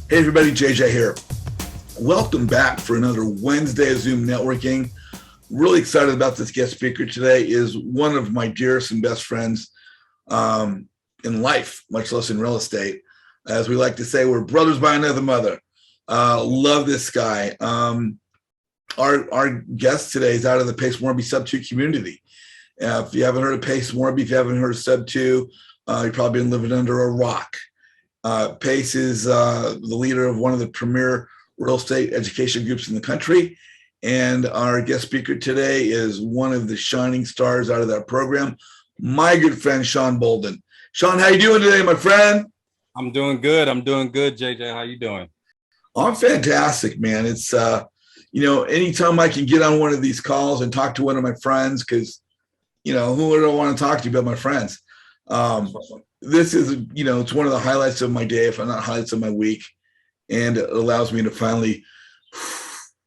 Hey everybody, JJ here. Welcome back for another Wednesday of Zoom networking. Really excited about this guest speaker today. Is one of my dearest and best friends in life, much less in real estate. As we like to say, we're brothers by another mother. Love this guy. Our guest today is out of the Pace Morby Sub 2 community. If you haven't heard of Pace Morby, if you haven't heard of Sub 2, you've probably been living under a rock. Pace is the leader of one of the premier real estate education groups in the country. And our guest speaker today is one of the shining stars out of that program, my good friend, Shawn Bolden. Shawn, how you doing today, my friend? I'm doing good. I'm doing good, JJ. How you doing? Oh, I'm fantastic, man. It's, anytime I can get on one of these calls and talk to one of my friends, because, who would I want to talk to but my friends? This is, it's one of the highlights of my day, if not highlights of my week. And it allows me to finally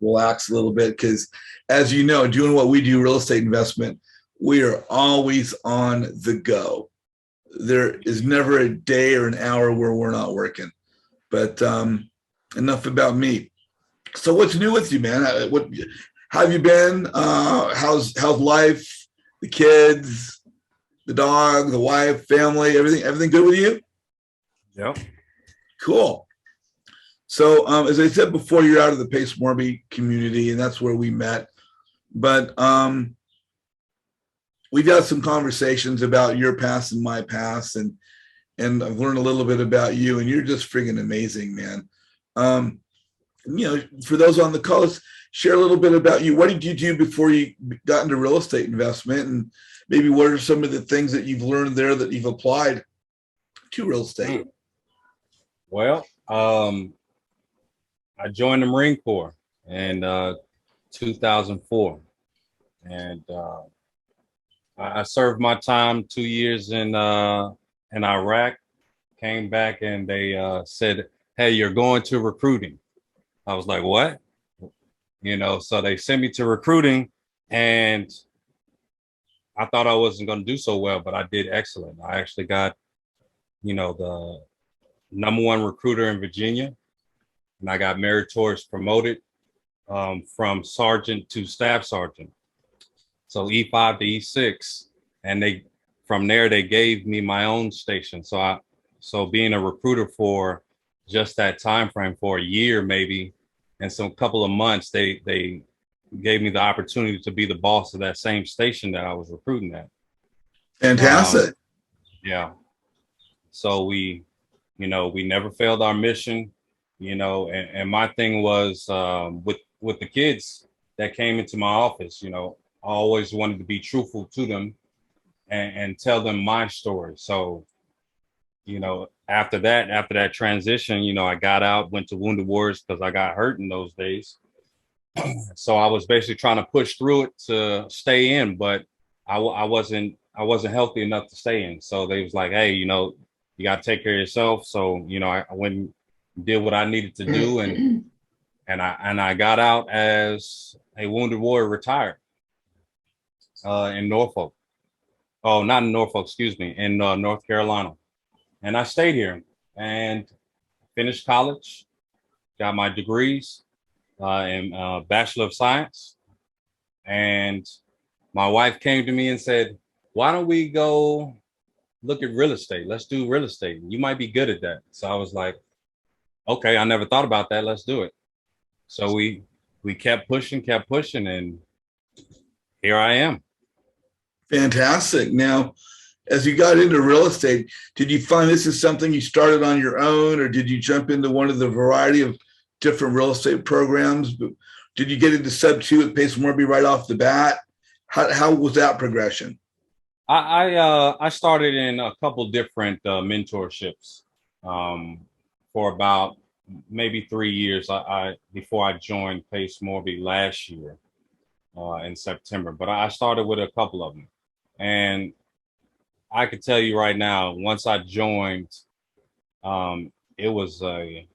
relax a little bit because, as you know, doing what we do, real estate investment, we are always on the go. There is never a day or an hour where we're not working. But enough about me. So what's new with you, man? How have you been? How's life, the kids, the dog, the wife, family, everything good with you? Yep. Cool. So as I said before, you're out of the Pace Morby community, and that's where we met. But we've had some conversations about your past and my past, and I've learned a little bit about you, and you're just friggin' amazing, man. Um, for those on the call, share a little bit about you. What did you do before you got into real estate investment, and maybe what are some of the things that you've learned there that you've applied to real estate? Well, I joined the Marine Corps in 2004, and I served my time 2 years in Iraq. Came back and they said, "Hey, you're going to recruiting." I was like, "What?" So they sent me to recruiting, and I thought I wasn't going to do so well, but I did excellent. I actually got, the #1 recruiter in Virginia, and I got meritorious promoted from sergeant to staff sergeant. So E5 to E6, and from there they gave me my own station. So being a recruiter for just that time frame for a year maybe, and some couple of months, they gave me the opportunity to be the boss of that same station that I was recruiting at. Fantastic. Yeah. So we never failed our mission, and my thing was with the kids that came into my office, I always wanted to be truthful to them and tell them my story. So, after that transition, I got out, went to Wounded Warriors because I got hurt in those days. So I was basically trying to push through it to stay in, but I wasn't healthy enough to stay in. So they was like, "Hey, you got to take care of yourself." So I went and did what I needed to do, and I got out as a Wounded Warrior retired in Norfolk. Oh, not in Norfolk, excuse me, in North Carolina. And I stayed here and finished college, got my degrees in Bachelor of Science. And my wife came to me and said, "Why don't we go look at real estate? Let's do real estate. You might be good at that." So I was like, "Okay, I never thought about that. Let's do it." So we kept pushing, and here I am. Fantastic. Now, as you got into real estate, did you find this is something you started on your own, or did you jump into one of the variety of different real estate programs? Did you get into Sub 2 at Pace Morby right off the bat? How was that progression? I started in a couple different mentorships for about maybe 3 years. I before I joined Pace Morby last year in September, but I started with a couple of them, and I could tell you right now, once I joined, it was a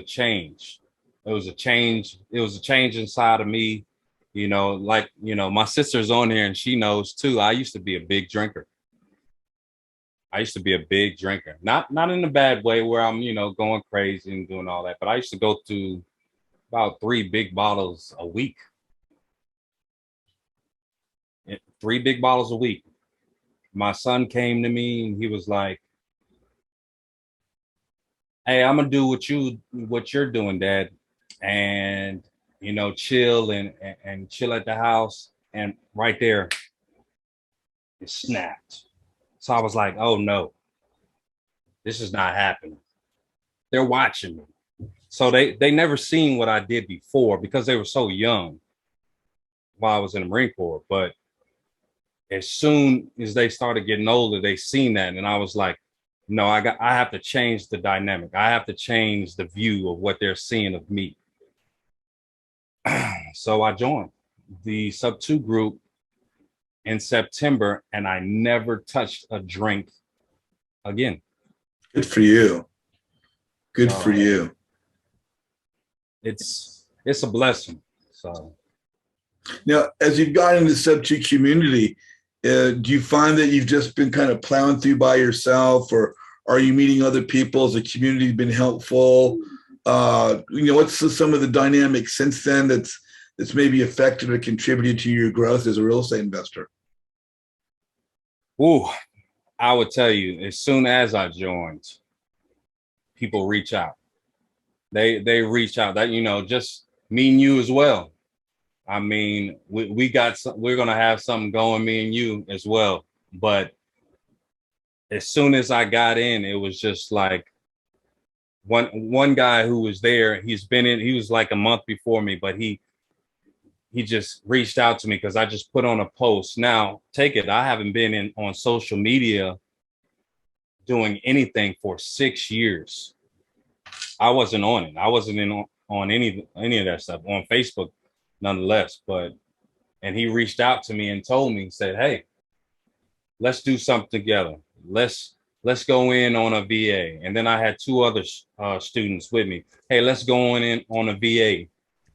change. It was a change. It was a change inside of me. My sister's on here and she knows too. I used to be a big drinker. I used to be a big drinker, not in a bad way where I'm, going crazy and doing all that, but I used to go through about 3 big bottles a week. 3 big bottles a week. My son came to me and he was like, "Hey, I'm gonna do what you're doing, Dad, and chill and chill at the house." And right there, it snapped. So I was like, "Oh no, this is not happening." They're watching me. So they never seen what I did before because they were so young while I was in the Marine Corps. But as soon as they started getting older, they seen that, and I was like, no, I have to change the dynamic. I have to change the view of what they're seeing of me. So I joined the sub 2 group in September, and I never touched a drink again. Good for you. Good for you. It's a blessing. So now, as you've gotten into the sub 2 community, do you find that you've just been kind of plowing through by yourself, or are you meeting other people? Has the community been helpful? What's some of the dynamics since then that's maybe affected or contributed to your growth as a real estate investor? Ooh, I would tell you, as soon as I joined, people reach out. They reach out. That just me and you as well. I mean, we're gonna have something going, me and you as well. But as soon as I got in, it was just like one guy who was there. He's been in. He was like a month before me, but he just reached out to me because I just put on a post. Now, take it. I haven't been on social media doing anything for 6 years. I wasn't on it. I wasn't on any of that stuff on Facebook, nonetheless. And he reached out to me and told me, said, "Hey, let's do something together. Let's go in on a VA." And then I had 2 other students with me. "Hey, let's go in on a VA."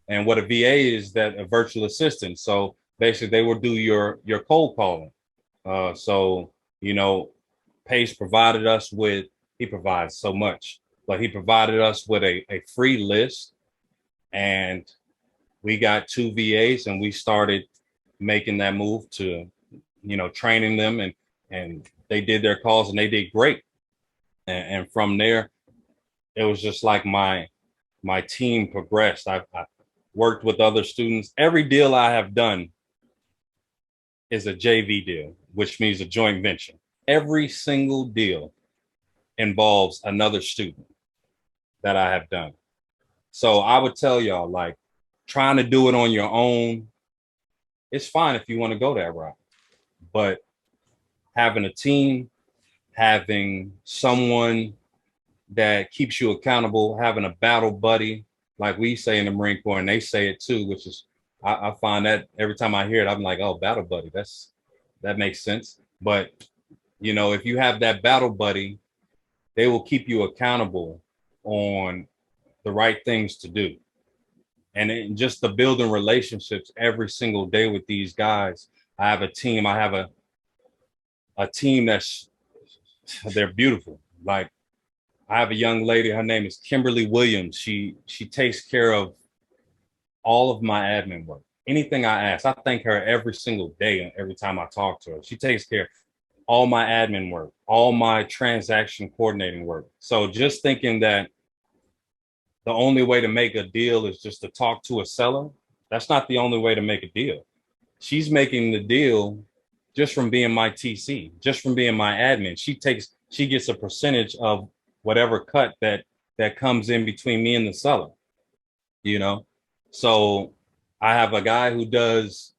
And what a VA is, that a virtual assistant. So basically, they will do your cold calling. So Pace provided us with. He provides so much, but he provided us with a free list, and we got 2 VAs, and we started making that move to, training them, and they did their calls and they did great. And from there, it was just like my team progressed. I worked with other students. Every deal I have done is a JV deal, which means a joint venture. Every single deal involves another student that I have done. So I would tell y'all, like, trying to do it on your own, it's fine if you want to go that route. But having a team, having someone that keeps you accountable, having a battle buddy, like we say in the Marine Corps, and they say it too, which is, I find that every time I hear it, I'm like, oh, battle buddy, that makes sense. But, if you have that battle buddy, they will keep you accountable on the right things to do. And just the building relationships every single day with these guys. I have a team. I have a team they're beautiful. Like, I have a young lady. Her name is Kimberly Williams. She takes care of all of my admin work. Anything I ask, I thank her every single day. Every time I talk to her, she takes care of all my admin work, all my transaction coordinating work. So just thinking that the only way to make a deal is just to talk to a seller, that's not the only way to make a deal. She's making the deal just from being my TC, just from being my admin. She gets a percentage of whatever cut that comes in between me and the seller, So I have a guy who does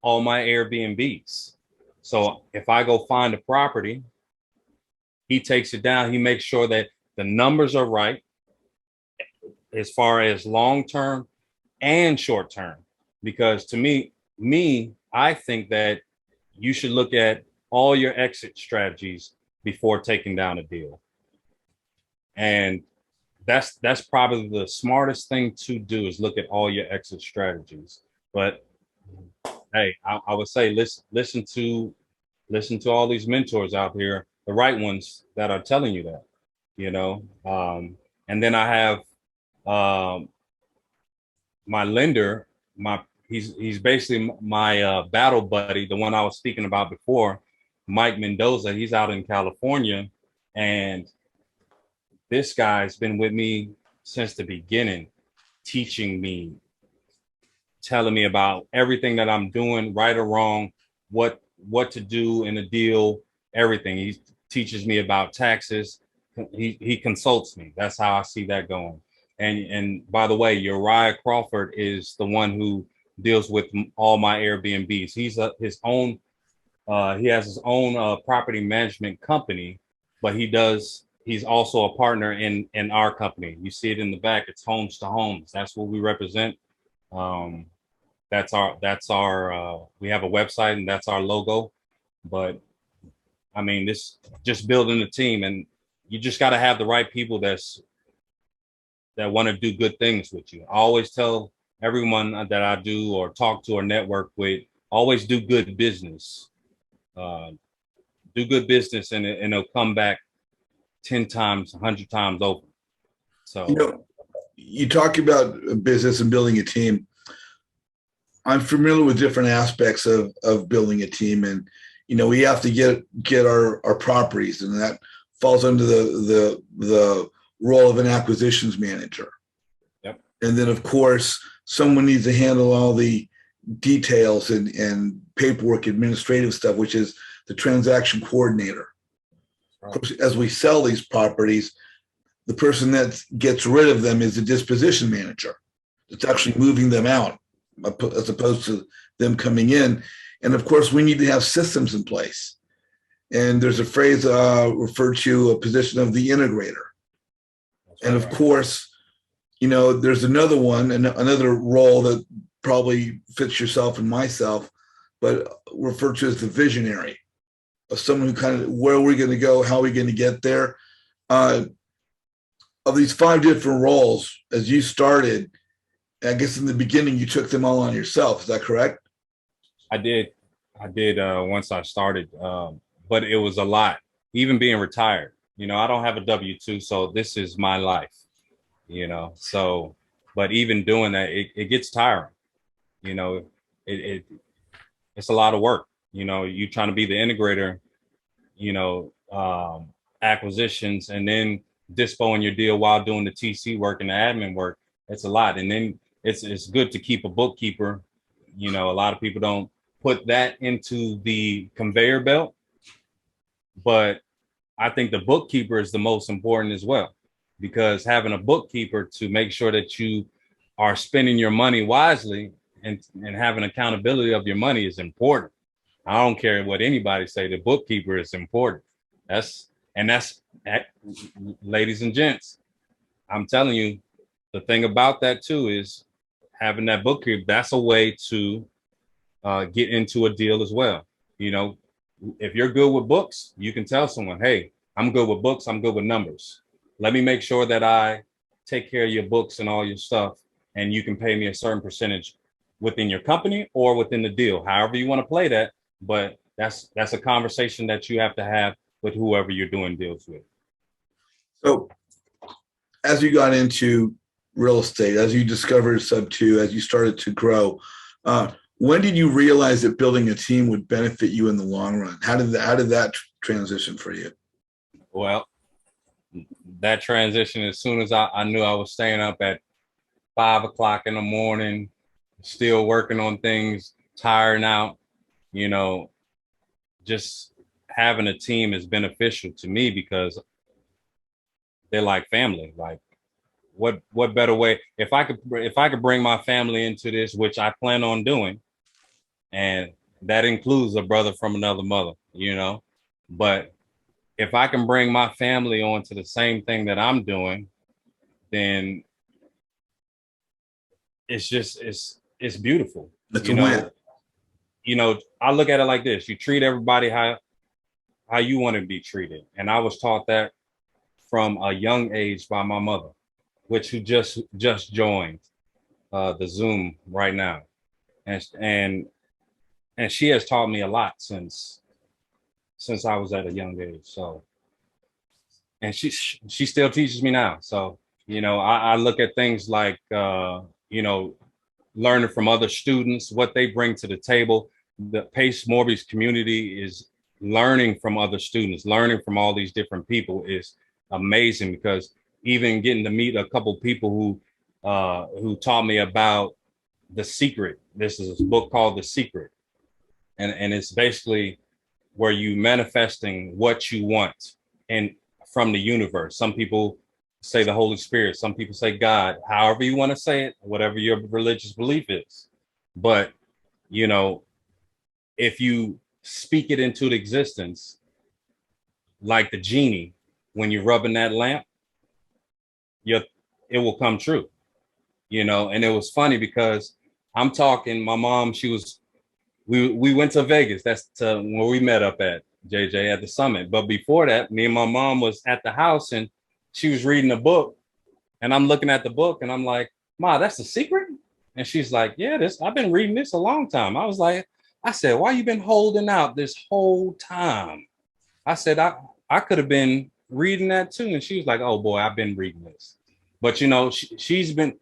all my Airbnbs. So if I go find a property, he takes it down. He makes sure that the numbers are right as far as long-term and short-term. Because to me, I think that you should look at all your exit strategies before taking down a deal. And that's probably the smartest thing to do, is look at all your exit strategies. But hey, I would say listen to all these mentors out here, the right ones that are telling you that, you know. And then I have my lender, he's basically my battle buddy, the one I was speaking about before, Mike Mendoza. He's out in California, and this guy's been with me since the beginning, teaching me, telling me about everything that I'm doing, right or wrong, what to do in a deal, everything. He teaches me about taxes. He consults me. That's how I see that going. And by the way, Uriah Crawford is the one who deals with all my Airbnbs. His own. He has his own property management company, but he's also a partner in our company. You see it in the back. It's Homes to Homes. That's what we represent. Um, that's our we have a website, and that's our logo. But I mean, this just building a team, and you just got to have the right people that want to do good things with you. I always tell everyone that I do or talk to or network with, always do good business. Uh, do good business, and it'll come back 10 times, 100 times over. You So know, you talk about business and building a team. I'm familiar with different aspects of building a team, and we have to get our properties, and that falls under the role of an acquisitions manager. yep. And then, of course, someone needs to handle all the details and paperwork, administrative stuff, which is the transaction coordinator. Of course, as we sell these properties, the person that gets rid of them is the disposition manager. It's actually moving them out as opposed to them coming in. And of course, we need to have systems in place. And there's a phrase referred to a position of the integrator. And of course, there's another one, and another role that probably fits yourself and myself, but referred to as the visionary, of someone who kind of, where are we going to go? How are we going to get there? Of these 5 different roles, as you started, I guess in the beginning, you took them all on yourself. Is that correct? I did. Once I started, but it was a lot. Even being retired, I don't have a W-2, so this is my life, So, but even doing that, it gets tiring. It it's a lot of work. You trying to be the integrator, acquisitions, and then dispoing your deal while doing the TC work and the admin work. It's a lot, and then it's good to keep a bookkeeper. A lot of people don't put that into the conveyor belt, but I think the bookkeeper is the most important as well, because having a bookkeeper to make sure that you are spending your money wisely and having accountability of your money is important. I don't care what anybody say, the bookkeeper is important. That's ladies and gents, I'm telling you, the thing about that too is having that bookkeeper. That's a way to get into a deal as well. If you're good with books, you can tell someone, hey, I'm good with books. I'm good with numbers. Let me make sure that I take care of your books and all your stuff, and you can pay me a certain percentage within your company or within the deal, however you want to play that. But that's a conversation that you have to have with whoever you're doing deals with. So as you got into real estate, as you discovered Sub2, as you started to grow, when did you realize that building a team would benefit you in the long run? How did that transition for you? Well, that transition, as soon as I knew I was staying up at 5 o'clock in the morning, still working on things, tiring out, just having a team is beneficial to me because they're like family. Like, what better way? If I could bring my family into this, which I plan on doing, and that includes a brother from another mother, but if I can bring my family onto the same thing that I'm doing, then it's beautiful. That's a win. I look at it like this: you treat everybody how you want to be treated, and I was taught that from a young age by my mother, who just joined the Zoom right now, and she has taught me a lot since since I was at a young age. So, and she still teaches me now. So, I look at things like, learning from other students, what they bring to the table. The Pace Morby's community is learning from other students, learning from all these different people is amazing, because even getting to meet a couple people who taught me about The Secret. This is a book called The Secret. And it's basically where you manifesting what you want and from the universe. Some people say the Holy Spirit, some people say God, however you want to say it, whatever your religious belief is. But, if you speak it into existence, like the genie, when you're rubbing that lamp, it will come true, and it was funny because I'm talking, my mom, we went to Vegas. That's where we met up at, JJ, at the summit. But before that, me and my mom was at the house and she was reading a book, and I'm looking at the book and I'm like, Ma, that's The Secret? And she's like, yeah, I've been reading this a long time. I said, why you been holding out this whole time? I said, I could have been reading that too. And she was like, oh boy, I've been reading this. But she's been,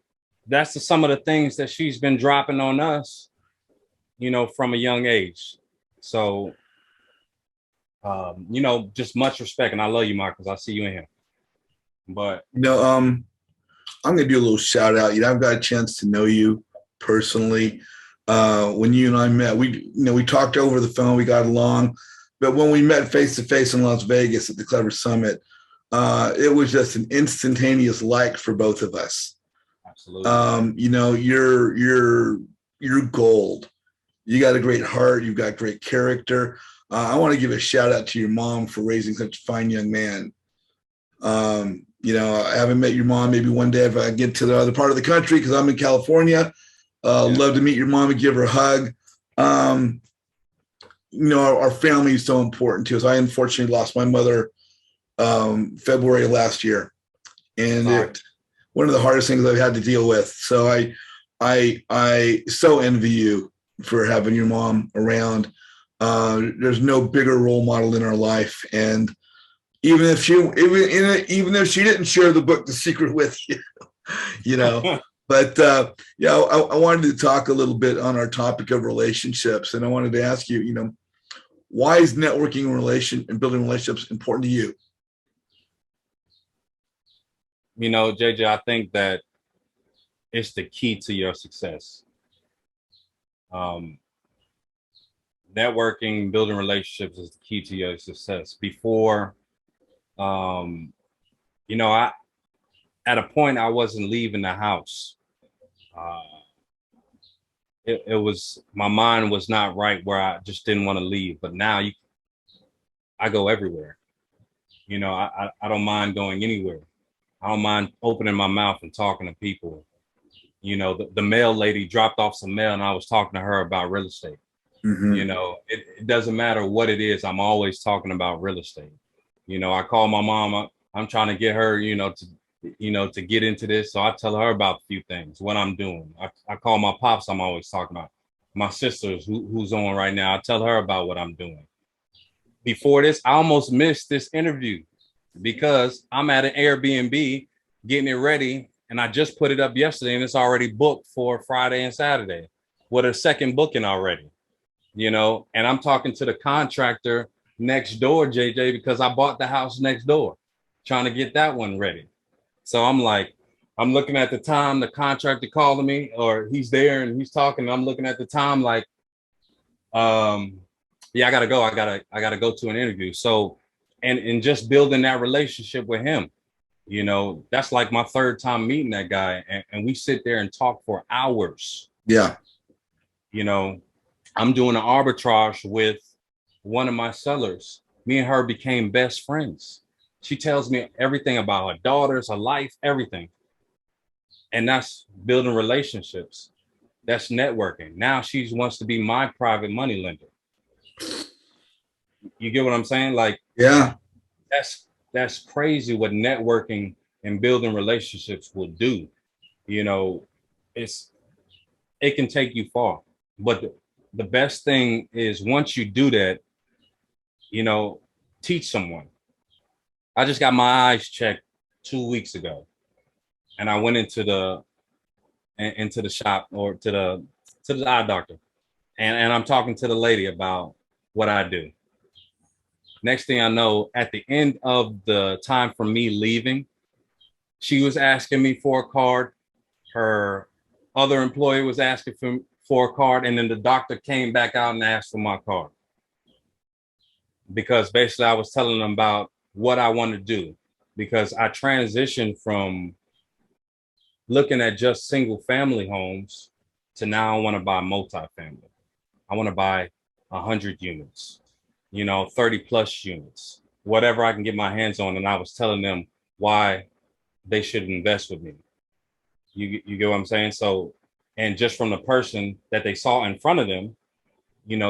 that's some of the things that she's been dropping on us, from a young age. So, just much respect. And I love you, Marcus. I see you in here. But, I'm going to do a little shout out. I've got a chance to know you personally. When you and I met, we talked over the phone, we got along, but when we met face to face in Las Vegas at the Clever Summit, it was just an instantaneous like for both of us. Absolutely. You're gold. You got a great heart. You've got great character. I want to give a shout out to your mom for raising such a fine young man. I haven't met your mom. Maybe one day if I get to the other part of the country, because I'm in California, love to meet your mom and give her a hug. Our family is so important to us. I unfortunately lost my mother February of last year, and one of the hardest things I've had to deal with. So I so envy you for having your mom around. There's no bigger role model in our life, and even if she didn't share the book The Secret with you, but I wanted to talk a little bit on our topic of relationships, and I wanted to ask you, why is networking and building relationships important to you? JJ, I think that it's the key to your success. Networking, building relationships is the key to your success. Before, at a point I wasn't leaving the house. It was, my mind was not right where I just didn't want to leave. But now I go everywhere. I don't mind going anywhere. I don't mind opening my mouth and talking to people. The mail lady dropped off some mail and I was talking to her about real estate. Mm-hmm. It doesn't matter what it is. I'm always talking about real estate. I call my mom. I'm trying to get her, to get into this. So I tell her about a few things, what I'm doing. I call my pops. I'm always talking about my sisters who's on right now. I tell her about what I'm doing. Before this, I almost missed this interview because I'm at an Airbnb getting it ready. And I just put it up yesterday and it's already booked for Friday and Saturday with a second booking already, and I'm talking to the contractor next door, JJ, because I bought the house next door, trying to get that one ready. So I'm looking at the time, the contractor calling me, or he's there and he's talking. And I'm looking at the time like, yeah, I gotta go. I gotta go to an interview. So, and just building that relationship with him, that's like my third time meeting that guy. And we sit there and talk for hours. Yeah. I'm doing an arbitrage with one of my sellers. Me and her became best friends. She tells me everything about her daughters, her life, everything. And that's building relationships. That's networking. Now she wants to be my private money lender. You get what I'm saying? Like, yeah, that's crazy what networking and building relationships will do. It can take you far. But the best thing is once you do that, you know, teach someone. I just got my eyes checked 2 weeks ago, and I went into the shop or to the eye doctor, and I'm talking to the lady about what I do. Next thing I know, at the end of the time for me leaving, she was asking me for a card. Her other employee was asking for a card, and then the doctor came back out and asked for my card because basically I was telling them about what I want to do, because I transitioned from looking at just single family homes to now I want to buy multifamily. I want to buy 100 units, 30 plus units, whatever I can get my hands on. And I was telling them why they should invest with me. You get what I'm saying? So, and just from the person that they saw in front of them,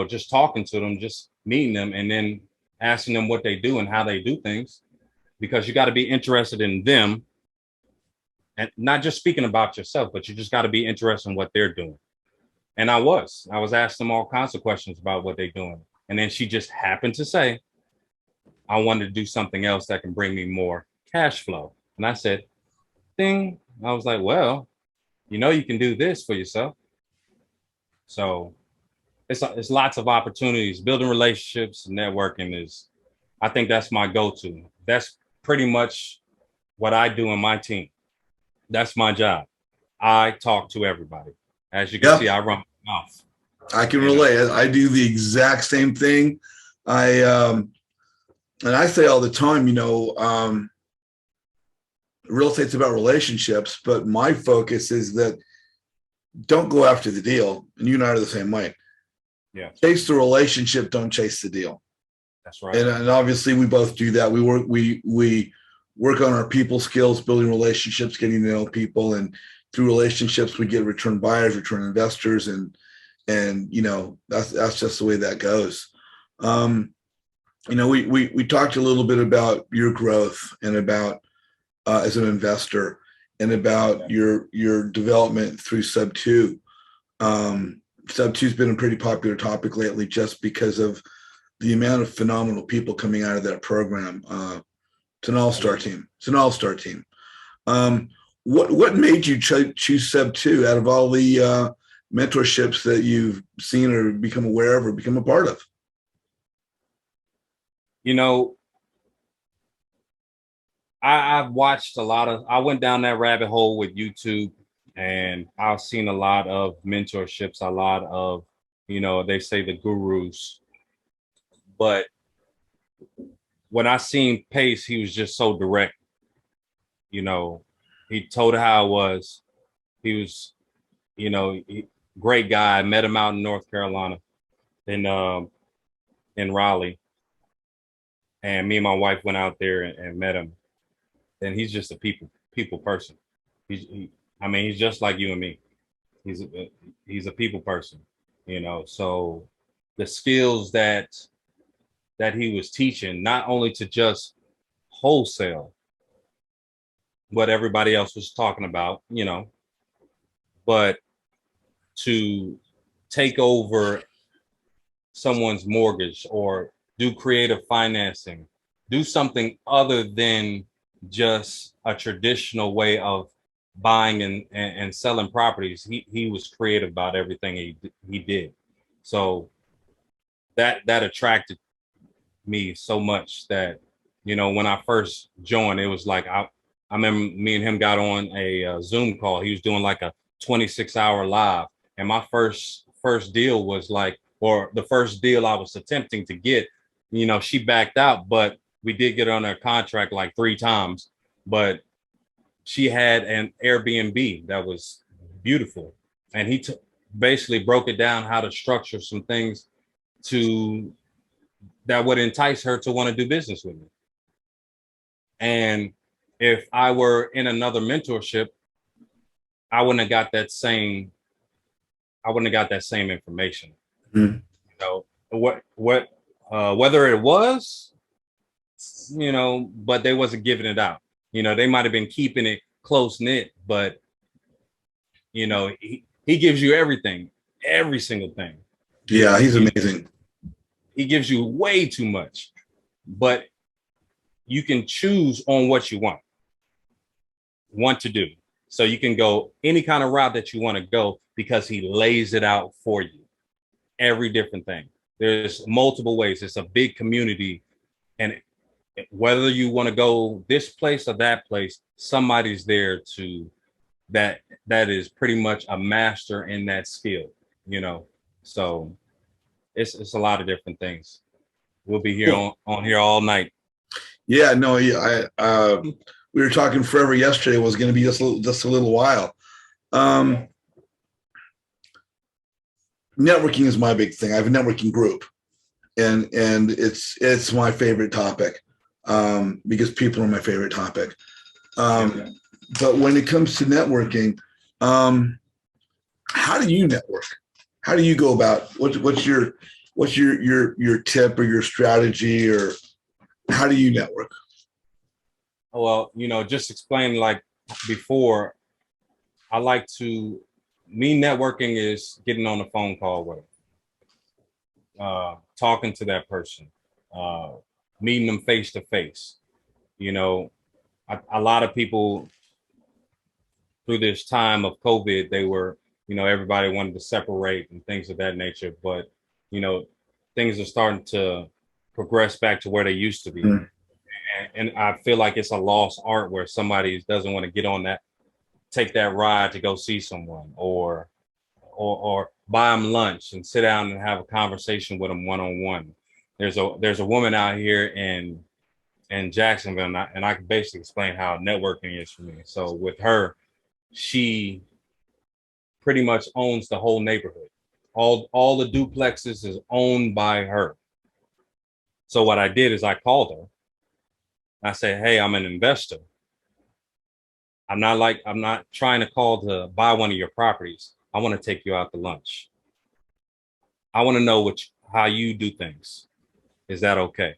just talking to them, just meeting them, and then asking them what they do and how they do things, because you got to be interested in them and not just speaking about yourself, but you just got to be interested in what they're doing. And I was asking them all kinds of questions about what they're doing. And then she just happened to say, I wanted to do something else that can bring me more cash flow. And I said, ding. I was like, well, you can do this for yourself. So it's lots of opportunities. Building relationships, networking I think that's my go-to. That's pretty much what I do in my team. That's my job. I talk to everybody. As you can see, I run my mouth. I can relate. I do the exact same thing. And I say all the time, real estate's about relationships, but my focus is that don't go after the deal. And you and I are the same way. Yeah. Chase the relationship, don't chase the deal. That's right. And obviously we both do that. We work on our people skills, building relationships, getting to know people, and through relationships we get return buyers, return investors, and that's just the way that goes. We talked a little bit about your growth and about as an investor, and about your development through Sub 2. Sub 2 has been a pretty popular topic lately just because of the amount of phenomenal people coming out of that program. It's an all-star team. What made you choose Sub 2 out of all the mentorships that you've seen or become aware of or become a part of? I've watched I went down that rabbit hole with YouTube, and I've seen a lot of mentorships, a lot of, they say the gurus. But when I seen Pace, he was just so direct. He told her how it was. He was, great guy. I met him out in North Carolina, in Raleigh. And me and my wife went out there and met him. And he's just a people person. He's just like you and me. He's a people person, So the skills that he was teaching, not only to just wholesale what everybody else was talking about, but to take over someone's mortgage or do creative financing, do something other than just a traditional way of buying and selling properties. He was creative about everything he did. So that attracted me so much that, when I first joined, it was like, I remember me and him got on a Zoom call. He was doing like a 26-hour live. And my first deal was like, or the first deal I was attempting to get, she backed out, but we did get on her contract like 3 times. But she had an Airbnb that was beautiful. And he basically broke it down how to structure some things that would entice her to want to do business with me. And if I were in another mentorship, I wouldn't have got that same information. Mm-hmm. Whether it was, but they wasn't giving it out. They might have been keeping it close knit, but he gives you everything, every single thing. Yeah, he's amazing. he gives you way too much, but you can choose on what you want to do. So you can go any kind of route that you want to go because he lays it out for you. Every different thing. There's multiple ways. It's a big community. And whether you want to go this place or that place, somebody's there to that is pretty much a master in that skill, you know. So it's a lot of different things. We'll be here on here all night. Yeah, no, we were talking forever yesterday. It was going to be just a little while. Networking is my big thing. I have a networking group, and it's my favorite topic because people are my favorite topic. But when it comes to networking, how do you network? How do you go about what's your tip or your strategy, or how do you network? Well, you know, just explain like before, networking is getting on a phone call with them, talking to that person, meeting them face to face. You know, a lot of people through this time of COVID, they were, you know, everybody wanted to separate and things of that nature. But, you know, things are starting to progress back to where they used to be. Mm. And I feel like it's a lost art where somebody doesn't want to get on that, take that ride to go see someone or buy them lunch and sit down and have a conversation with them one-on-one. There's a woman out here in Jacksonville, and I can basically explain how networking is for me. So with her, she pretty much owns the whole neighborhood. All the duplexes is owned by her. So what I did is I called her. I said, hey, I'm an investor. I'm not trying to call to buy one of your properties. I want to take you out to lunch. I want to know how you do things. Is that okay?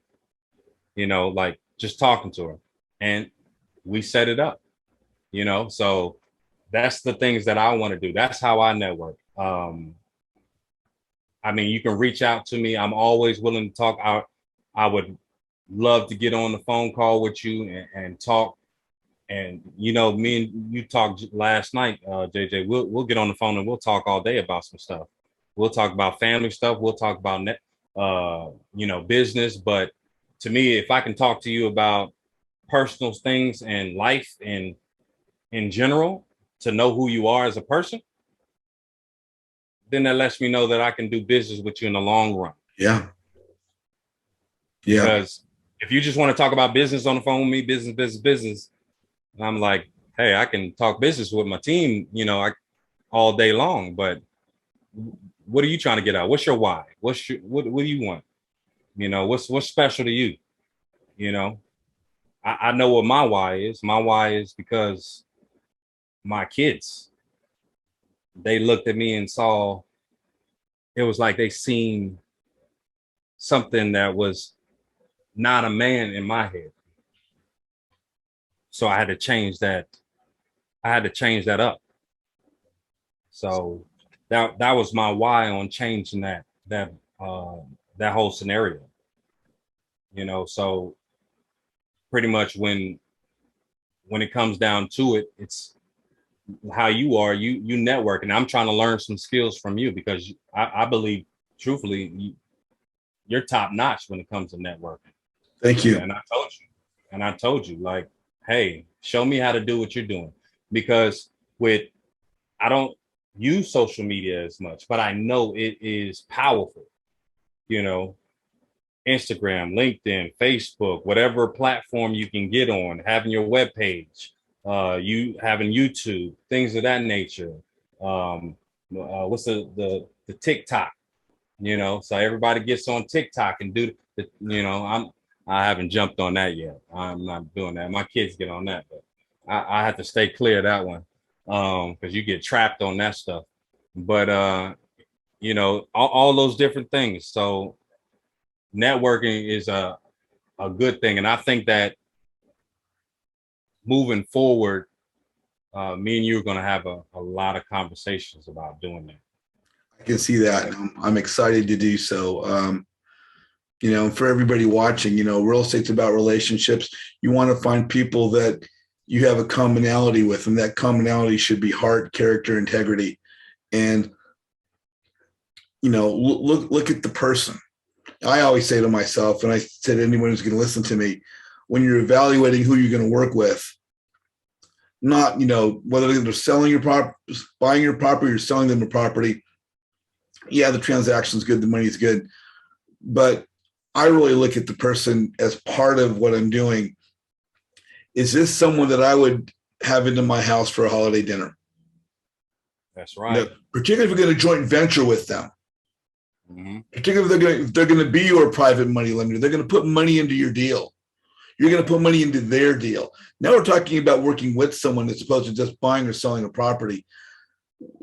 You know, like just talking to her, and we set it up, you know, so that's the things that I want to do. That's how I network. I mean, you can reach out to me. I'm always willing to talk. I would love to get on the phone call with you and talk. And, you know, me and you talked last night, JJ, we'll get on the phone and we'll talk all day about some stuff. We'll talk about family stuff. We'll talk about, you know, business. But to me, if I can talk to you about personal things and life and in general, to know who you are as a person, then that lets me know that I can do business with you in the long run. Yeah. Because if you just want to talk about business on the phone with me, business, and I'm like, hey, I can talk business with my team, you know, all day long. But what are you trying to get out? What's your why? What do you want? You know, what's special to you? You know, I know what my why is. My why is because my kids, they looked at me and saw, it was like they seen something that was not a man in my head. So I had to change that. I had to change that up. So that was my why on changing that whole scenario. You know, so pretty much when it comes down to it, it's how you are, you network, and I'm trying to learn some skills from you because I believe truthfully you're top notch when it comes to networking. Thank you. And I told you like, hey, show me how to do what you're doing, because I don't use social media as much, but I know it is powerful. You know, Instagram, LinkedIn, Facebook, whatever platform you can get on, having your web page, you having YouTube, things of that nature. What's the TikTok? You know, so everybody gets on TikTok and do the, you know, I haven't jumped on that yet. I'm not doing that. My kids get on that, but I have to stay clear of that one because you get trapped on that stuff. But you know, all those different things. So networking is a good thing, and I think that moving forward, me and you are going to have a lot of conversations about doing that. I can see that. I'm excited to do so. For everybody watching, real estate's about relationships. You want to find people that you have a commonality with, and that commonality should be heart, character, integrity. And, look at the person. I always say to myself, and I said to anyone who's going to listen to me, when you're evaluating who you're going to work with, not, whether they're selling your property, buying your property, or selling them a property. Yeah, the transaction's good, the money's good. But I really look at the person as part of what I'm doing. Is this someone that I would have into my house for a holiday dinner? That's right. Particularly if you're going to joint venture with them. Mm-hmm. Particularly if they're going to be your private money lender. They're going to put money into your deal. You're going to put money into their deal. Now we're talking about working with someone as opposed to just buying or selling a property.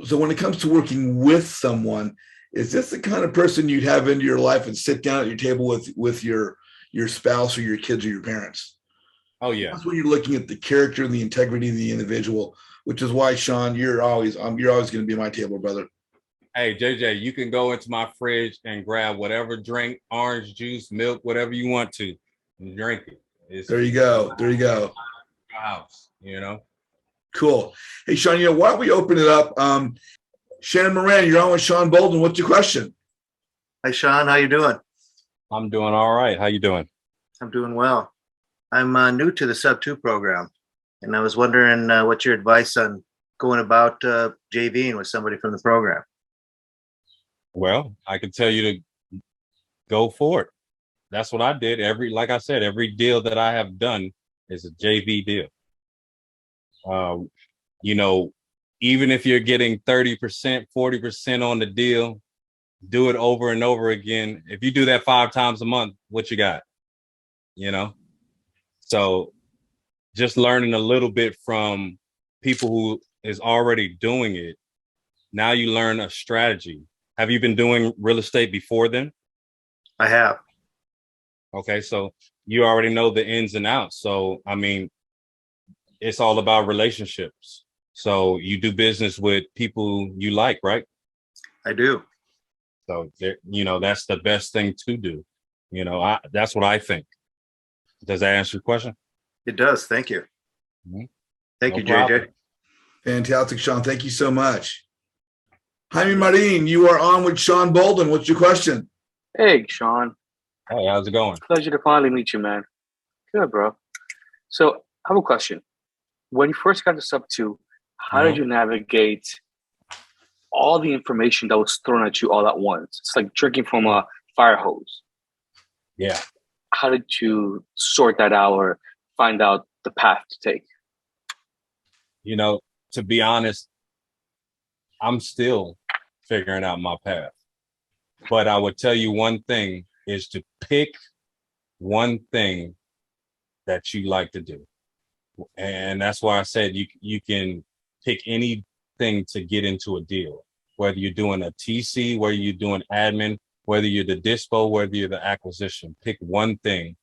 So when it comes to working with someone, is this the kind of person you'd have into your life and sit down at your table with your spouse or your kids or your parents? Oh, yeah. That's when you're looking at the character and the integrity of the individual, which is why, Shawn, you're always going to be my table, brother. Hey, JJ, you can go into my fridge and grab whatever drink, orange juice, milk, whatever you want to, and drink it. There you go. There you go. House, Cool. Hey, Shawn, why don't we open it up? Shannon Moran, you're on with Shawn Bolden. What's your question? Hi, Shawn. How you doing? I'm doing all right. How you doing? I'm doing well. I'm new to the Sub 2 program, and I was wondering what's your advice on going about JVing with somebody from the program? Well, I can tell you to go for it. That's what I did. Like I said, every deal that I have done is a JV deal. Even if you're getting 30%, 40% on the deal, do it over and over again. If you do that 5 times a month, what you got? So just learning a little bit from people who is already doing it. Now you learn a strategy. Have you been doing real estate before then? I have. Okay, so you already know the ins and outs. So, it's all about relationships. So you do business with people you like, right? I do. So, that's the best thing to do. That's what I think. Does that answer your question? It does. Thank you. Mm-hmm. Thank No you, problem. JJ. Fantastic, Shawn. Thank you so much. Jaime Marin, you are on with Shawn Bolden. What's your question? Hey, Shawn. Hey, how's it going? Pleasure to finally meet you, man. Good, bro. So I have a question. When you first got to Sub 2, how did you navigate all the information that was thrown at you all at once? It's like drinking from a fire hose. Yeah. How did you sort that out or find out the path to take? To be honest, I'm still figuring out my path. But I would tell you one thing is to pick one thing that you like to do. And that's why I said you can pick anything to get into a deal, whether you're doing a TC, whether you're doing admin, whether you're the dispo, whether you're the acquisition. Pick one thing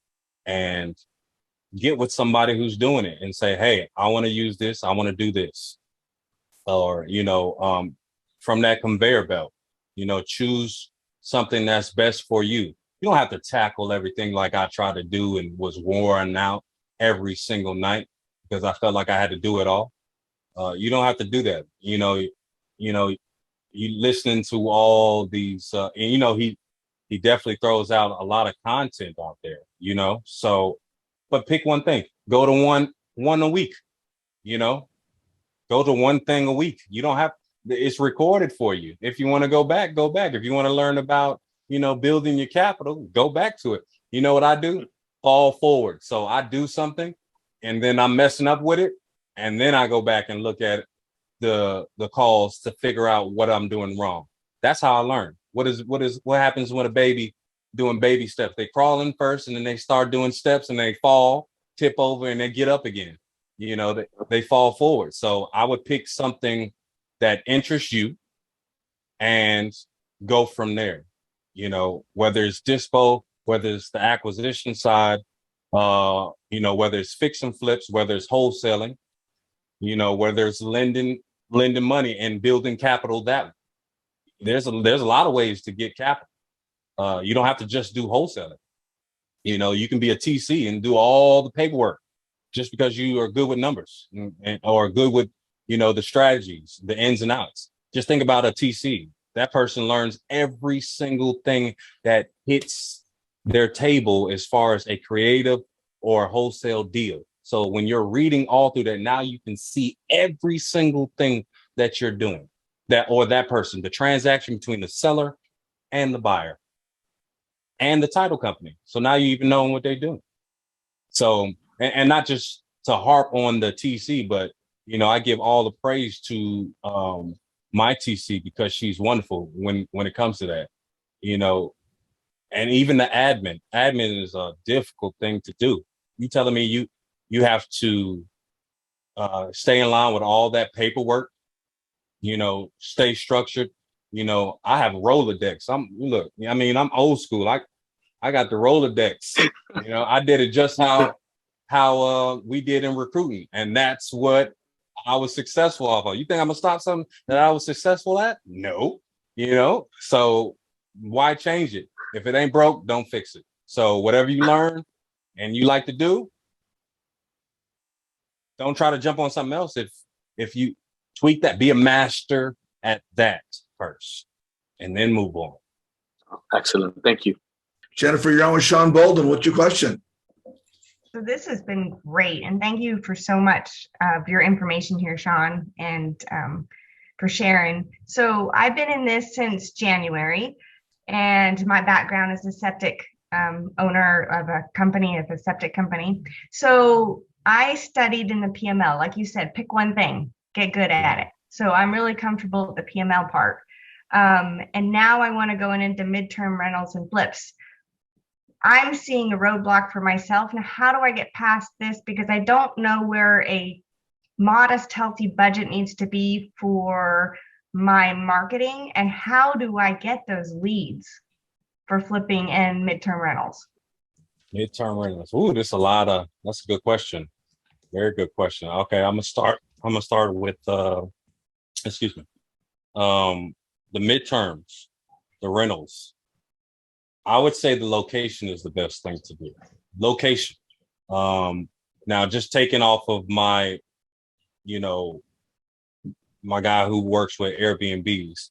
and get with somebody who's doing it and say, hey, I want to use this. I want to do this. Or, from that conveyor belt, choose something that's best for you. You don't have to tackle everything like I tried to do and was worn out every single night because I felt like I had to do it all. You don't have to do that. You listening to all these, and he definitely throws out a lot of content out there, so, but pick one thing, go to one a week, go to one thing a week. You don't have, it's recorded for you. If you want to go back, go back. If you want to learn about, building your capital, go back to it. You know what I do? Fall forward. So I do something and then I'm messing up with it. And then I go back and look at the calls to figure out what I'm doing wrong. That's how I learn. What happens when a baby doing baby steps? They crawl in first and then they start doing steps and they fall, tip over and they get up again. They fall forward. So I would pick something that interests you and go from there. Whether it's dispo, whether it's the acquisition side, whether it's fix and flips, whether it's wholesaling, whether it's lending money and building capital that way. There's a lot of ways to get capital. You don't have to just do wholesaling. You know, you can be a TC and do all the paperwork just because you are good with numbers or good with, you know, the strategies, the ins and outs. Just think about a TC. That person learns every single thing that hits their table as far as a creative or wholesale deal. So when you're reading all through that, now you can see every single thing that you're doing, that person, the transaction between the seller and the buyer and the title company. So now you even know what they're doing. So, and not just to harp on the TC, but, you know, I give all the praise to my TC because she's wonderful when it comes to that, you know, and even the admin is a difficult thing to do. You telling me you have to stay in line with all that paperwork, you know, stay structured. You know, I have Rolodex. I'm old school. I got the Rolodex. You know, I did it just how we did in recruiting, and that's what I was successful off of. You think I'm gonna stop something that I was successful at? No. You know, so why change it? If it ain't broke, don't fix it. So whatever you learn and you like to do, don't try to jump on something else. If you tweak that, be a master at that first, and then move on. Excellent. Thank you. Jennifer, you're on with Shawn Bolden. What's your question? So this has been great, and thank you for so much of your information here, Shawn, and for sharing. So I've been in this since January, and my background is a septic owner of a septic company. So I studied in the PML, like you said, pick one thing, get good at it. So I'm really comfortable with the PML part. And now I want to go into midterm rentals and flips. I'm seeing a roadblock for myself. Now, how do I get past this? Because I don't know where a modest, healthy budget needs to be for my marketing. And how do I get those leads for flipping and midterm rentals? Midterm rentals. Ooh, that's a good question. Very good question. Okay, I'm gonna start with excuse me. The midterms, the rentals. I would say the location is the best thing to do. Location. Now just taking off of my, you know, my guy who works with Airbnbs,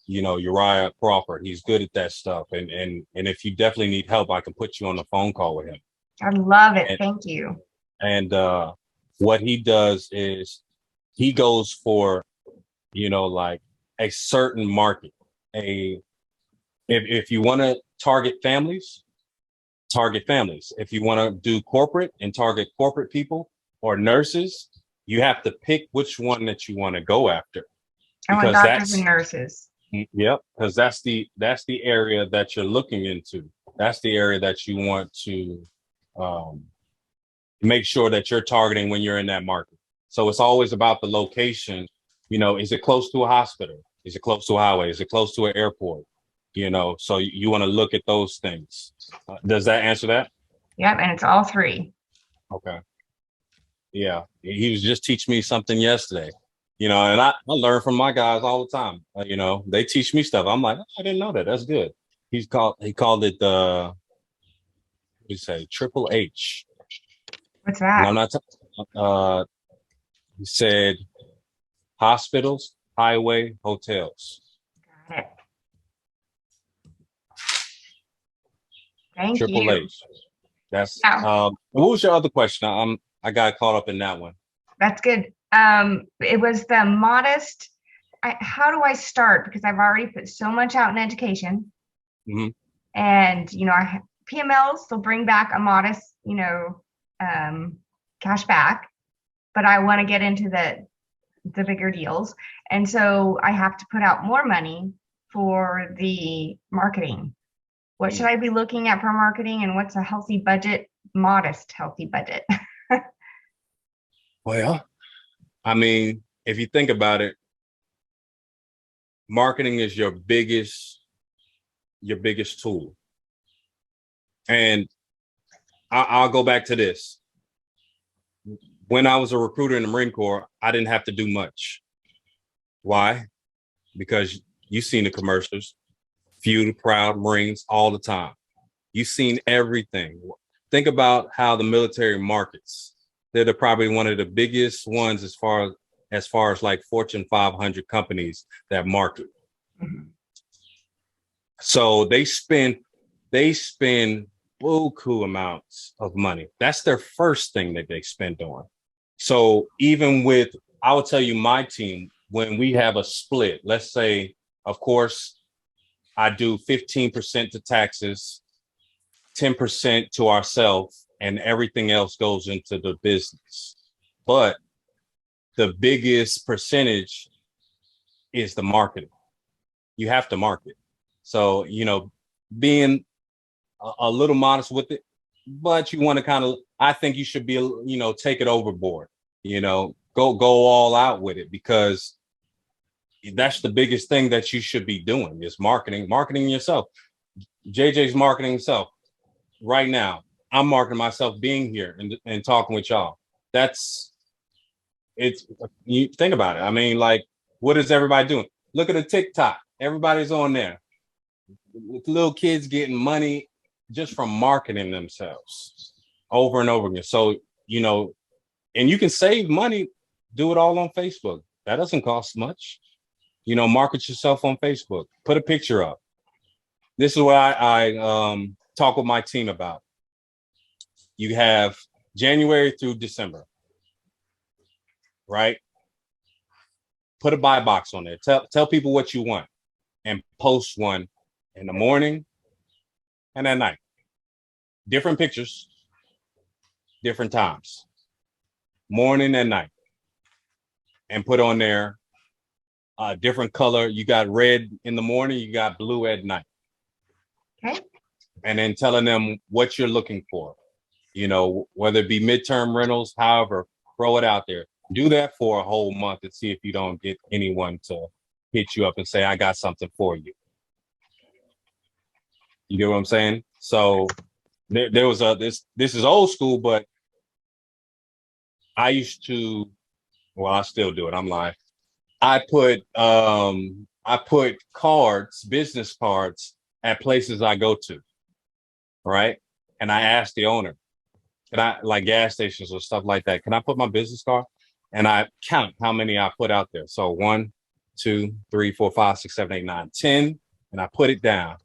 you know, Uriah Crawford, he's good at that stuff. And if you definitely need help, I can put you on the phone call with him. I love it. Thank you. And what he does is he goes for, you know, like a certain market. If you want to target families. If you want to do corporate and target corporate people or nurses, you have to pick which one that you want to go after. I want doctors and nurses. Yep, because that's the area that you're looking into. That's the area that you want to make sure that you're targeting when you're in that market. So it's always about the location. You know, is it close to a hospital? Is it close to a highway? Is it close to an airport? You know, so you want to look at those things. Does that answer that? Yep, and it's all three. Okay. Yeah, he was just teaching me something yesterday. You know, and I learn from my guys all the time. You know, they teach me stuff. I'm like, I didn't know that. That's good. He called it what do you say, Triple H. What's that? And I'm not. He said hospitals, highway, hotels. Got it. Thank Triple you. H. That's what was your other question? I got caught up in that one. That's good. It was the modest. How do I start? Because I've already put so much out in education, and you know, PMLs, they'll bring back a modest, you know, cash back, but I want to get into the bigger deals, and so I have to put out more money for the marketing. What should I be looking at for marketing, and what's a healthy budget, modest healthy budget? Well, I mean, if you think about it, marketing is your biggest tool. And I'll go back to this. When I was a recruiter in the Marine Corps, I didn't have to do much. Why? Because you've seen the commercials, few proud Marines all the time. You've seen everything. Think about how the military markets. They're probably one of the biggest ones as far as like Fortune 500 companies that market. Mhm. So they spend buku amounts of money. That's their first thing that they spend on. So even with, I will tell you, my team, when we have a split, let's say, of course, I do 15% to taxes, 10% to ourselves, and everything else goes into the business. But the biggest percentage is the marketing. You have to market. So, being a little modest with it, but you want to kind of, I think you should be, take it overboard, go all out with it, because that's the biggest thing that you should be doing is marketing yourself. JJ's marketing himself right now. I'm marketing myself being here and talking with y'all. You think about it. I mean, like, what is everybody doing? Look at the TikTok. Everybody's on there. Little kids getting money just from marketing themselves over and over again. So, and you can save money, do it all on Facebook. That doesn't cost much. Market yourself on Facebook. Put a picture up. This is what I talk with my team about. You have January through December, right? Put a buy box on there. Tell people what you want and post one in the morning and at night. Different pictures, different times. Morning and night. And put on there a different color. You got red in the morning, you got blue at night. Okay. And then telling them what you're looking for. Whether it be midterm rentals, however, throw it out there. Do that for a whole month and see if you don't get anyone to hit you up and say, I got something for you. You get what I'm saying? So there was this is old school, but I used to, well, I still do it. I'm lying. I put cards, business cards at places I go to. Right. And I asked the owner, can I, like gas stations or stuff like that, can I put my business card? And I count how many I put out there. So 1, 2, 3, 4, 5, 6, 7, 8, 9, 10. And I put it down.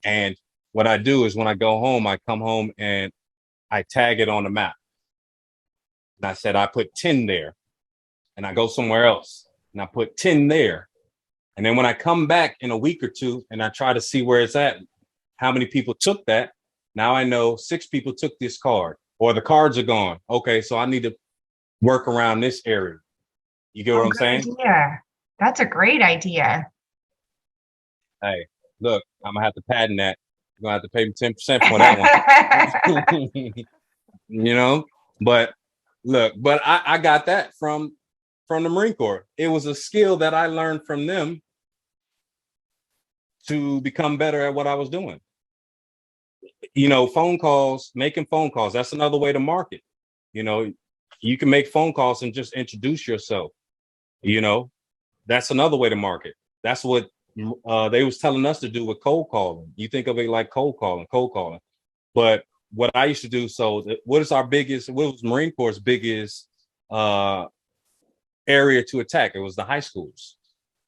And what I do is when I go home, I come home and I tag it on the map. And I said, I put 10 there. And I go somewhere else and I put 10 there. And then when I come back in a week or two and I try to see where it's at, how many people took that, now I know 6 people took this card or the cards are gone. Okay, so I need to work around this area. You get what I'm saying? Yeah, that's a great idea. Hey, look, I'm gonna have to patent that. You're gonna have to pay me 10% for that one. But look, but I got that from the Marine Corps. It was a skill that I learned from them to become better at what I was doing. Phone calls, making phone calls, that's another way to market. You can make phone calls and just introduce yourself. That's another way to market. That's what they was telling us to do with cold calling. You think of it like cold calling. But what I used to do, what was Marine Corps' biggest area to attack? It was the high schools.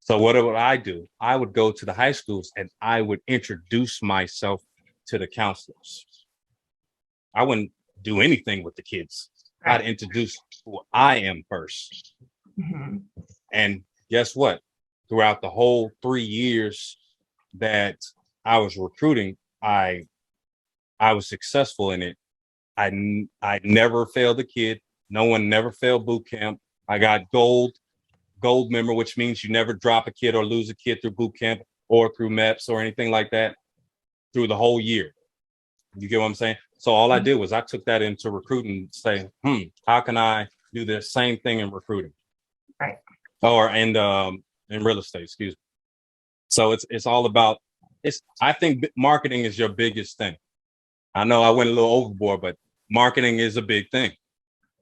So what would I do? I would go to the high schools and I would introduce myself to the counselors. I wouldn't do anything with the kids. Right. I'd introduce who I am first. Mm-hmm. And guess what? Throughout the whole 3 years that I was recruiting, I was successful in it. I never failed a kid. No one never failed boot camp. I got gold member, which means you never drop a kid or lose a kid through boot camp or through MEPS or anything like that through the whole year. You get what I'm saying? So all I did was I took that into recruiting, saying, how can I do the same thing in recruiting? Right. Or in real estate, excuse me. So it's all about, I think marketing is your biggest thing. I know I went a little overboard, but marketing is a big thing.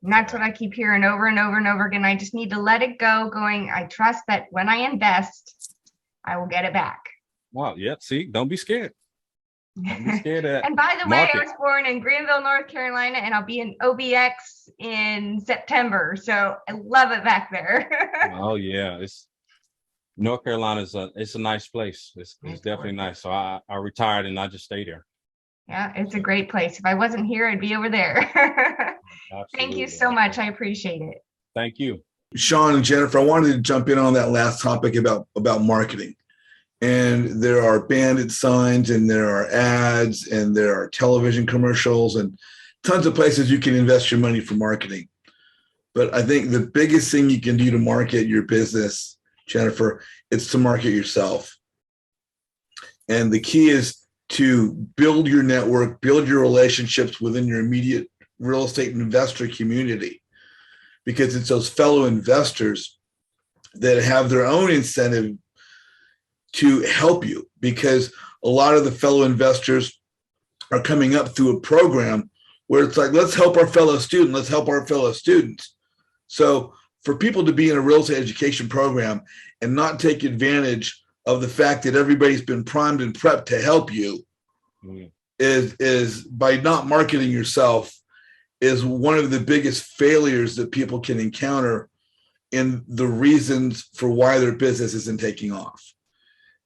And that's what I keep hearing over and over and over again. I just need to let it go, I trust that when I invest, I will get it back. Wow. Yeah. See, don't be scared. Don't be scared of that. And by the way, I Market. was born in Greenville, North Carolina, and I'll be in OBX in September. So I love it back there. Oh yeah, it's North Carolina's it's a nice place. It's definitely nice. So I retired and I just stayed there. Yeah, it's a great place. If I wasn't here, I'd be over there. Thank you so much. I appreciate it. Thank you. Shawn and Jennifer, I wanted to jump in on that last topic about marketing. And there are bandit signs, and there are ads, and there are television commercials, and tons of places you can invest your money for marketing. But I think the biggest thing you can do to market your business, Jennifer, is to market yourself. And the key is to build your network, build your relationships within your immediate real estate investor community, because it's those fellow investors that have their own incentive to help you, because a lot of the fellow investors are coming up through a program where it's like, let's help our fellow student, let's help our fellow students. So for people to be in a real estate education program and not take advantage of the fact that everybody's been primed and prepped to help you is by not marketing yourself is one of the biggest failures that people can encounter in the reasons for why their business isn't taking off.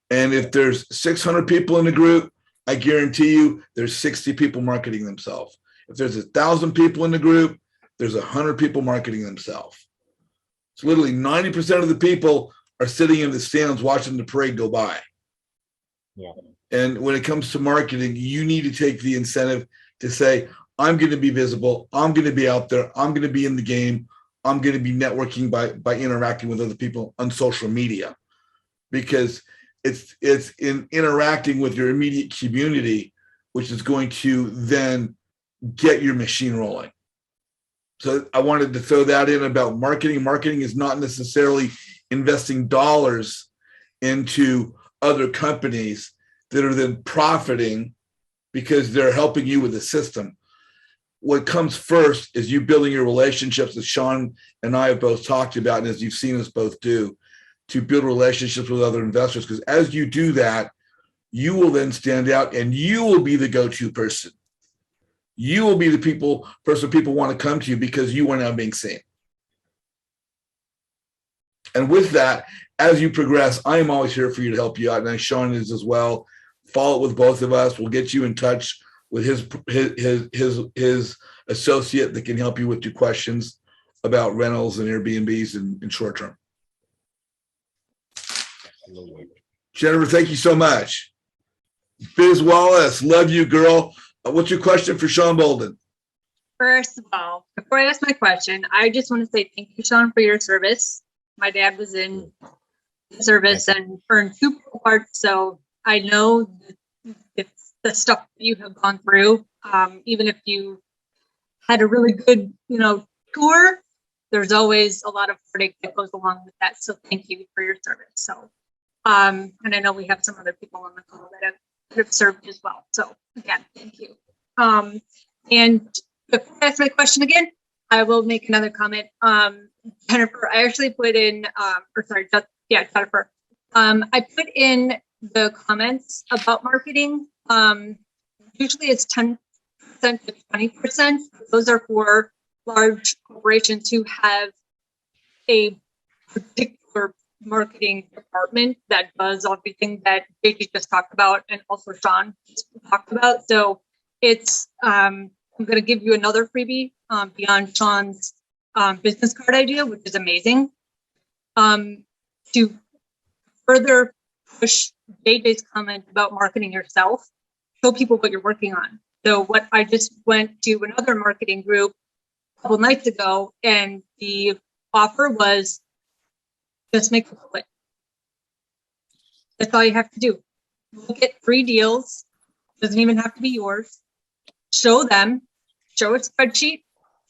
And if there's 600 people in the group, I guarantee you there's 60 people marketing themselves. If there's 1,000 people in the group, there's 100 people marketing themselves. So literally 90% of the people are sitting in the stands watching the parade go by. Yeah. And when it comes to marketing, you need to take the incentive to say, I'm going to be visible. I'm going to be out there. I'm going to be in the game. I'm going to be networking by interacting with other people on social media, because it's in interacting with your immediate community, which is going to then get your machine rolling. So I wanted to throw that in about marketing. Marketing is not necessarily investing dollars into other companies that are then profiting because they're helping you with the system. What comes first is you building your relationships, as Shawn and I have both talked about, and as you've seen us both do, to build relationships with other investors. Because as you do that, you will then stand out and you will be the go-to person. You will be the person people want to come to you because you are now being seen. And with that, as you progress, I am always here for you to help you out. And Shawn is as well. Follow it with both of us. We'll get you in touch with his associate that can help you with your questions about rentals and Airbnbs and short term. Jennifer, thank you so much. Biz Wallace, love you, girl. What's your question for Shawn Bolden? First of all, before I ask my question, I just want to say thank you, Shawn, for your service. My dad was in the service and earned 2 parts, so I know it's the stuff that you have gone through. Even if you had a really good, tour, there's always a lot of heartache that goes along with that. So thank you for your service. So, and I know we have some other people on the call that have served as well. So again, thank you. And before I ask my question again, I will make another comment. Jennifer, I actually put in, Jennifer. I put in the comments about marketing. Usually it's 10% to 20%. Those are for large corporations who have a particular marketing department that does everything that JG just talked about and also Shawn just talked about. So it's, I'm going to give you another freebie beyond Shawn's business card idea, which is amazing. To further push JJ's comment about marketing yourself, show people what you're working on. So what I just went to another marketing group a couple nights ago, and the offer was just make a quit. That's all you have to do. Look at 3 deals. Doesn't even have to be yours. Show them, show a spreadsheet,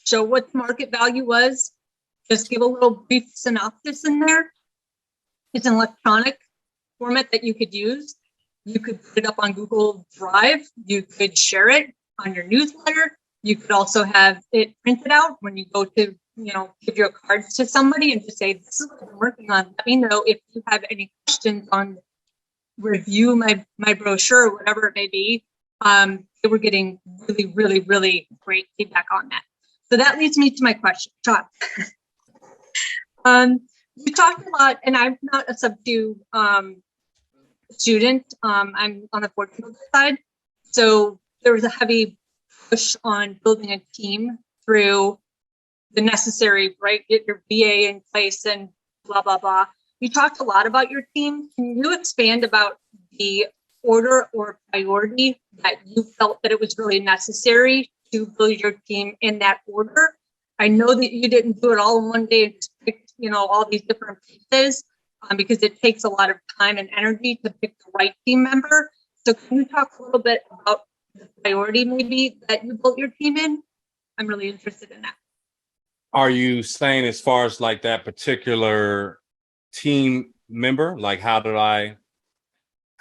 show what the market value was. Just give a little brief synopsis in there. It's an electronic format that you could use. You could put it up on Google Drive. You could share it on your newsletter. You could also have it printed out when you go to, give your cards to somebody and just say, this is what I'm working on. Let me know if you have any questions on review my brochure or whatever it may be. They were getting really, really, really great feedback on that. So that leads me to my question, Sean. You talked a lot, and I'm not a sub-2 student. I'm on the Portugal side. So there was a heavy push on building a team through the necessary, right? Get your VA in place and blah, blah, blah. You talked a lot about your team. Can you expand about the order or priority that you felt that it was really necessary to build your team in that order? I know that you didn't do it all in one day and just picked, all these different pieces because it takes a lot of time and energy to pick the right team member. So can you talk a little bit about the priority maybe that you built your team in? I'm really interested in that. Are you saying as far as like that particular team member, like how do I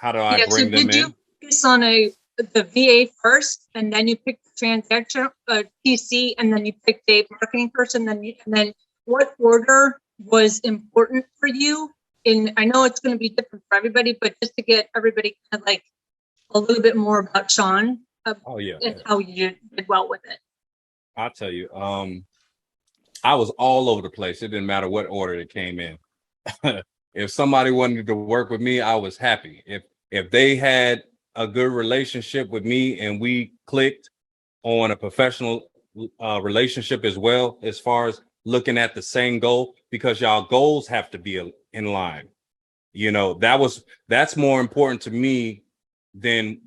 bring them in? You focus on the VA first, and then you pick the transaction TC, and then you pick a marketing person, and then what order was important for you? And I know it's going to be different for everybody, but just to get everybody kind of like a little bit more about Shawn and how you did well with it. I'll tell you, I was all over the place. It didn't matter what order it came in. If somebody wanted to work with me, I was happy. If they had a good relationship with me and we clicked on a professional relationship as well, as far as looking at the same goal, because y'all goals have to be in line. That's more important to me than,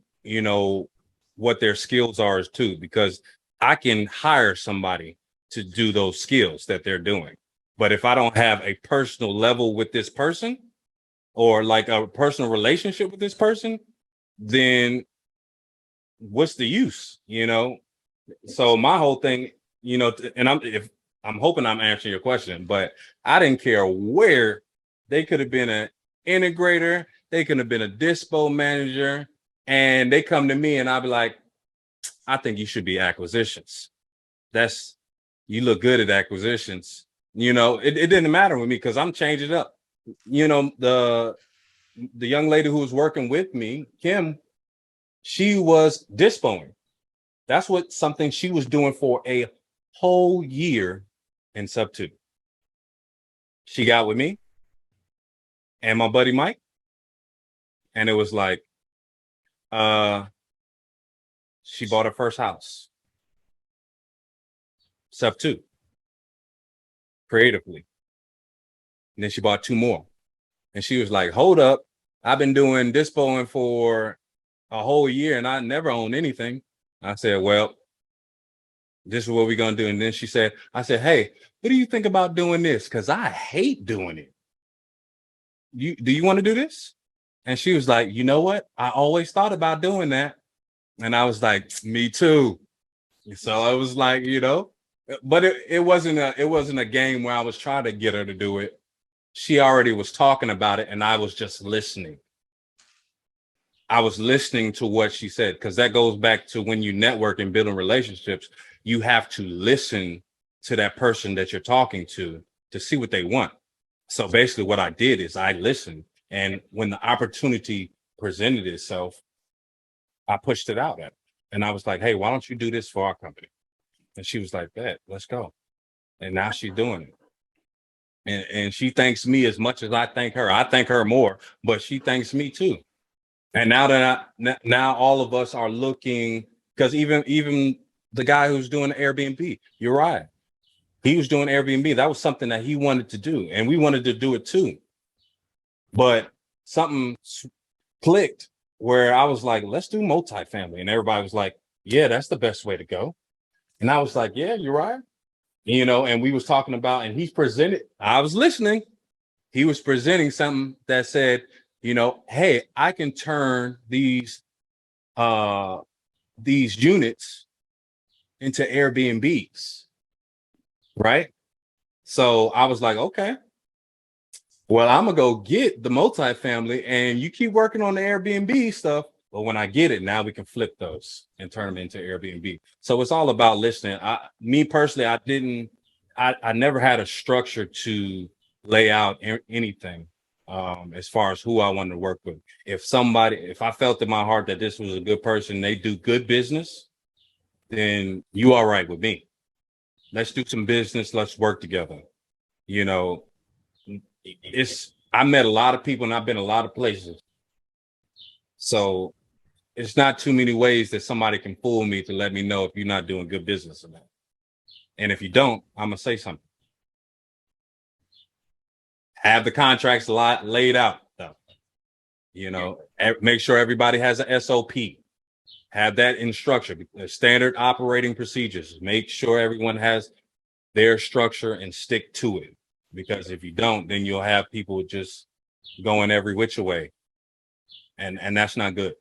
what their skills are too, because I can hire somebody to do those skills that they're doing. But if I don't have a personal level with this person or like a personal relationship with this person, then what's the use, So my whole thing, and I'm hoping I'm answering your question, but I didn't care where. They could have been an integrator, they could have been a dispo manager, and they come to me and I'll be like, I think you should be acquisitions. You look good at acquisitions. It didn't matter with me because I'm changing it up. The young lady who was working with me, Kim, she was dispoing. That's something she was doing for a whole year in sub-2. She got with me and my buddy Mike, and it was like, she bought her first house, sub-2, creatively. And then she bought 2 more. And she was like, hold up, I've been doing dispoing for a whole year and I never owned anything. I said, well, this is what we're going to do. And then I said, hey, what do you think about doing this? Because I hate doing it. Do you want to do this? And she was like, you know what? I always thought about doing that. And I was like, me too. So I was like, but it wasn't a game where I was trying to get her to do it. She already was talking about it and I was just listening. I was listening to what she said, because that goes back to when you network and building relationships, you have to listen to that person that you're talking to see what they want. So basically what I did is I listened, and when the opportunity presented itself, I pushed it out at her. And I was like, hey, why don't you do this for our company? And she was like, bet, let's go. And now she's doing it. And she thanks me as much as I thank her. I thank her more, but she thanks me too. And now all of us are looking, because even the guy who's doing Airbnb, you're right. He was doing Airbnb. That was something that he wanted to do, and we wanted to do it too. But something clicked where I was like, let's do multifamily. And everybody was like, yeah, that's the best way to go. And I was like, yeah, you're right. And we was talking about, and I was listening. He was presenting something that said, hey, I can turn these units into Airbnbs. Right. So I was like, okay, well, I'm gonna go get the multifamily and you keep working on the Airbnb stuff. But when I get it, now we can flip those and turn them into Airbnb. So it's all about listening. Me personally, I never had a structure to lay out anything. as far as who I wanted to work with. If I felt in my heart that this was a good person, they do good business, then you all right with me. Let's do some business. Let's work together. You know, I met a lot of people and I've been a lot of places. So it's not too many ways that somebody can fool me to let me know if you're not doing good business or not. And if you don't, I'm going to say something. Have the contracts laid out, though. You know, make sure everybody has a SOP. Have that in structure, standard operating procedures. Make sure everyone has their structure and stick to it. Because if you don't, then you'll have people just going every which way. And that's not good.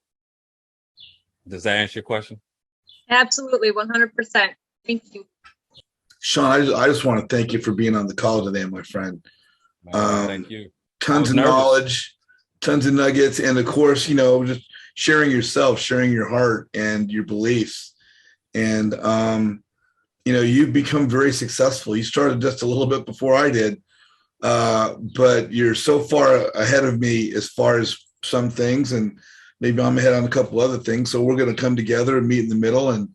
Does that answer your question? Absolutely, 100%. Thank you. Shawn, I just want to thank you for being on the call today, my friend. Thank you. Tons of knowledge, tons of nuggets, and of course, you know, just sharing yourself, sharing your heart and your beliefs. And you know, you've become very successful. You started just a little bit before I did, but you're so far ahead of me as far as some things, and maybe I'm ahead on a couple other things. So we're going to come together and meet in the middle and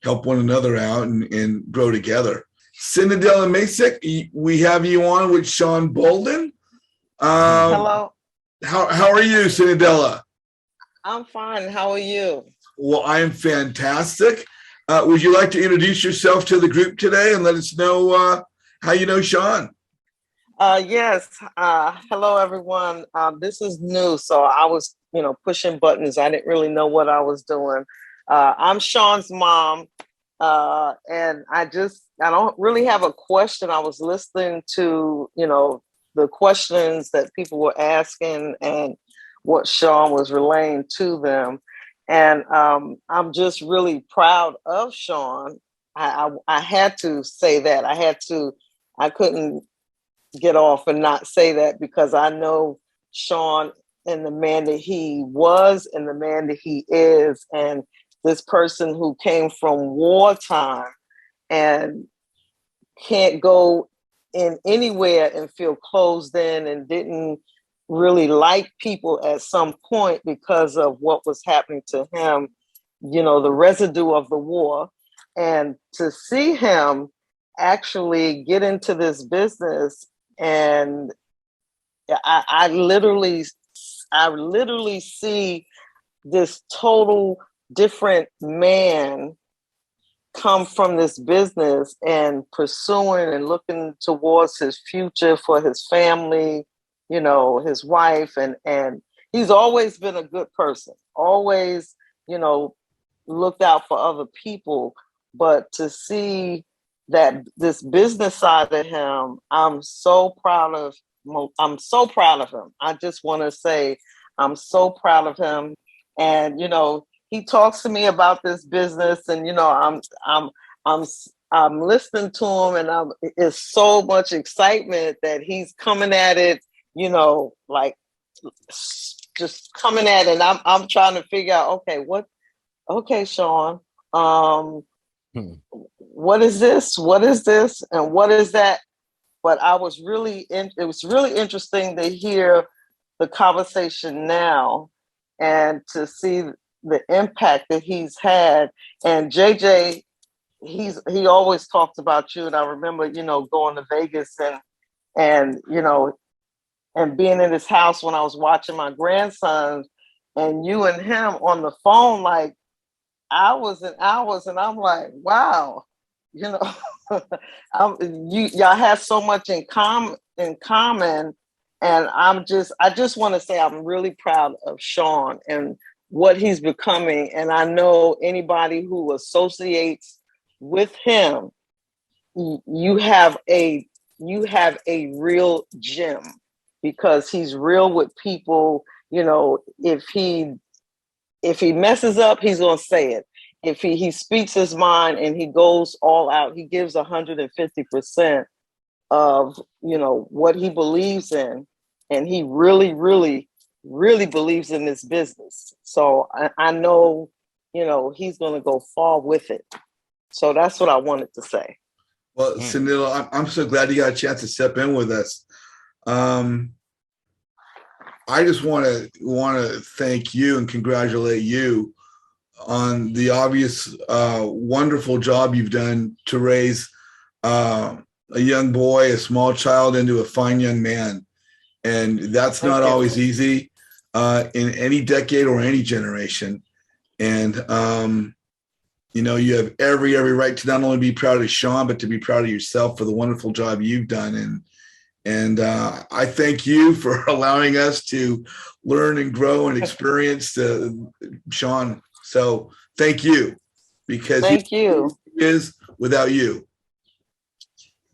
help one another out and grow together. Cinderella Masick, we have you on with Shawn Bolden. Hello. How are you, Cinderella? I'm fine. How are you? Well, I am fantastic. Would you like to introduce yourself to the group today and let us know how you know Shawn? Yes. Hello, everyone. This is new, so I was, pushing buttons. I didn't really know what I was doing. I'm Shawn's mom, and I don't really have a question. I was listening to, the questions that people were asking and what Shawn was relaying to them. And I'm just really proud of Shawn. I had to say that. I couldn't get off and not say that, because I know Shawn and the man that he was and the man that he is, and this person who came from wartime and can't go in anywhere and feel closed in and didn't really like people at some point because of what was happening to him, the residue of the war. And to see him actually get into this business, and I literally see this total different man come from this business and pursuing and looking towards his future for his family, his wife, and he's always been a good person, always, looked out for other people. But to see that this business side of him, I'm so proud of him. I just want to say I'm so proud of him. And, he talks to me about this business, and, I'm listening to him, and it's so much excitement that he's coming at it, like just coming at it. And I'm trying to figure out, okay, Shawn, what is this? What is this? And what is that? But it was really interesting to hear the conversation now and to see the impact that he's had. And JJ, he always talks about you. And I remember, going to Vegas and being in his house when I was watching my grandsons, and you and him on the phone, like hours and hours. And I'm like, wow, y'all have so much in common. And I just want to say I'm really proud of Shawn and what he's becoming. And I know anybody who associates with him, you have a real gem, because he's real with people. If he messes up, he's going to say it. If he speaks his mind and he goes all out, he gives 150% of, what he believes in. And he really, really, really believes in this business. So I know, he's going to go far with it. So that's what I wanted to say. Well, Sunil, I'm so glad you got a chance to step in with us. I just want to thank you and congratulate you on the obvious wonderful job you've done to raise a young boy, a small child, into a fine young man. And that's not always easy in any decade or any generation. And, you have every right to not only be proud of Shawn, but to be proud of yourself for the wonderful job you've done. And I thank you for allowing us to learn and grow and experience Shawn. So thank you, because Thank you. he is without you.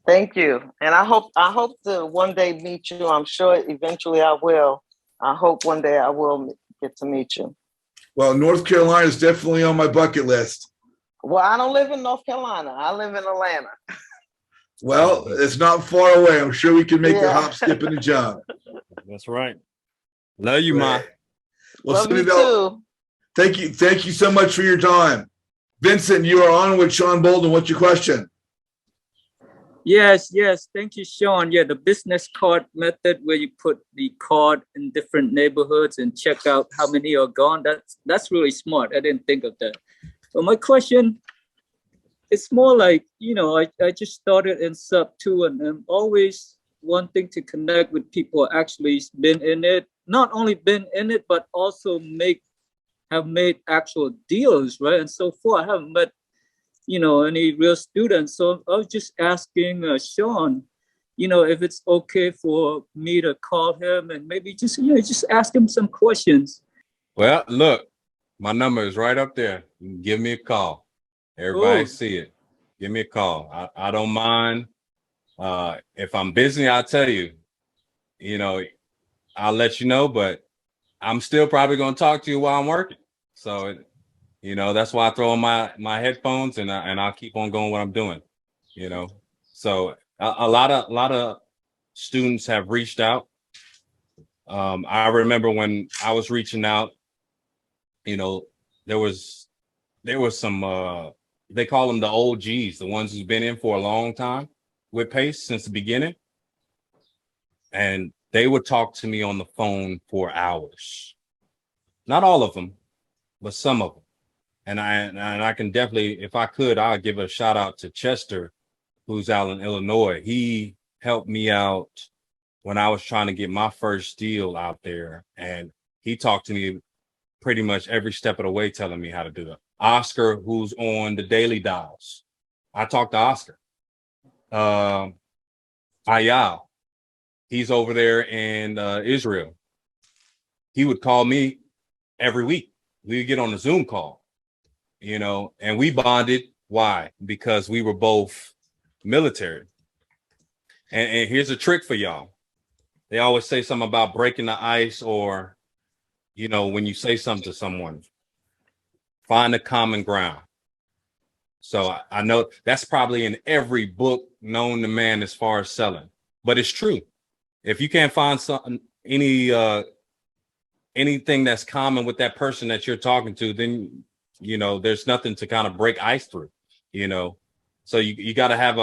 Thank you. And I hope to one day meet you. I'm sure eventually I will. I hope one day I will get to meet you. Well, North Carolina is definitely on my bucket list. Well, I don't live in North Carolina. I live in Atlanta. Well, it's not far away. I'm sure we can make the hop, skip, and the jump. That's right. Love you, Ma. Well, Love you Sunnyvale, too. Thank you so much for your time. Vincent, you are on with Shawn Bolden. What's your question? Yes. Thank you, Shawn. Yeah, the business card method where you put the card in different neighborhoods and check out how many are gone. That's really smart. I didn't think of that. So my question, it's more like, I just started in sub 2 and I'm always wanting to connect with people who actually been in it, not only been in it, but also have made actual deals, right? And so far, I haven't met, any real students. So I was just asking Shawn, if it's okay for me to call him and maybe just ask him some questions. Well, look, my number is right up there. You can give me a call. Everybody see it. Give me a call. I don't mind. If I'm busy, I'll tell you. I'll let you know, but I'm still probably going to talk to you while I'm working. So, that's why I throw on my headphones and I'll keep on going what I'm doing. So a lot of students have reached out. I remember when I was reaching out, there was some they call them the OGs, the ones who've been in for a long time with Pace since the beginning. And they would talk to me on the phone for hours. Not all of them, but some of them. And I can definitely, if I could, I'll give a shout out to Chester, who's out in Illinois. He helped me out when I was trying to get my first deal out there. And he talked to me pretty much every step of the way, telling me how to do it. Oscar, who's on the Daily Dials. I talked to Oscar. Ayal, he's over there in Israel. He would call me every week. We would get on a Zoom call, and we bonded. Why? Because we were both military. And here's a trick for y'all. They always say something about breaking the ice, or, when you say something to someone, find a common ground. So I know that's probably in every book known to man as far as selling, but it's true. If you can't find anything that's common with that person that you're talking to, then, there's nothing to kind of break ice through, so you got to have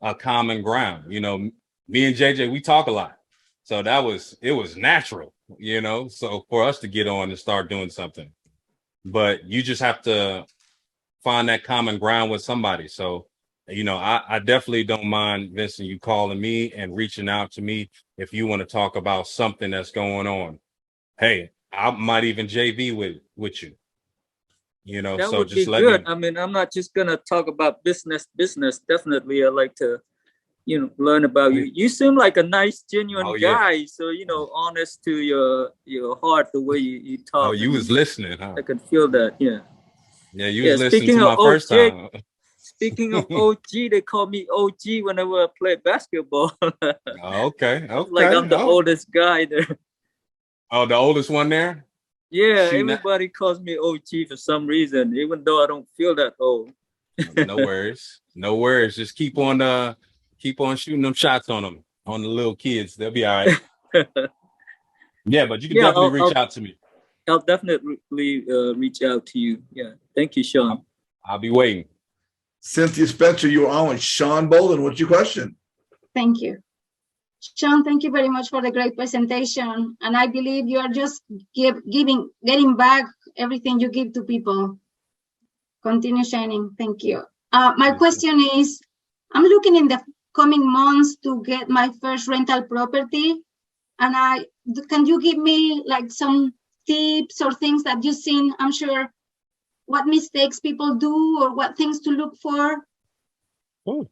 a common ground. Me and JJ, we talk a lot. So it was natural, so for us to get on and start doing something, but you just have to find that common ground with somebody. So, I definitely don't mind, Vincent, you calling me and reaching out to me if you want to talk about something that's going on. Hey, I might even JV with you. That so would just be let good. me. I mean, I'm not just gonna talk about business. Definitely, I like to, learn about you. You seem like a nice, genuine guy. So, honest to your heart, the way you talk. Oh, you was listening, huh? I could feel that. Yeah. Yeah, you was listening to my first time. Speaking of OG, they call me OG whenever I play basketball. Okay. Like I'm the oldest guy there. Oh, the oldest one there? Yeah, everybody calls me OG for some reason, even though I don't feel that old. No worries. Just keep on shooting them shots on them, on the little kids. They'll be all right. Yeah, but you can definitely reach out to me. I'll definitely reach out to you. Yeah. Thank you, Shawn. I'll be waiting. Cynthia Spencer, you are on with Shawn Bolden. What's your question? Thank you. Shawn, thank you very much for the great presentation. And I believe you are just getting back everything you give to people. Continue shining. Thank you. My question is, I'm looking in the coming months to get my first rental property. And can you give me like some tips or things that you've seen? I'm sure what mistakes people do or what things to look for. Ooh.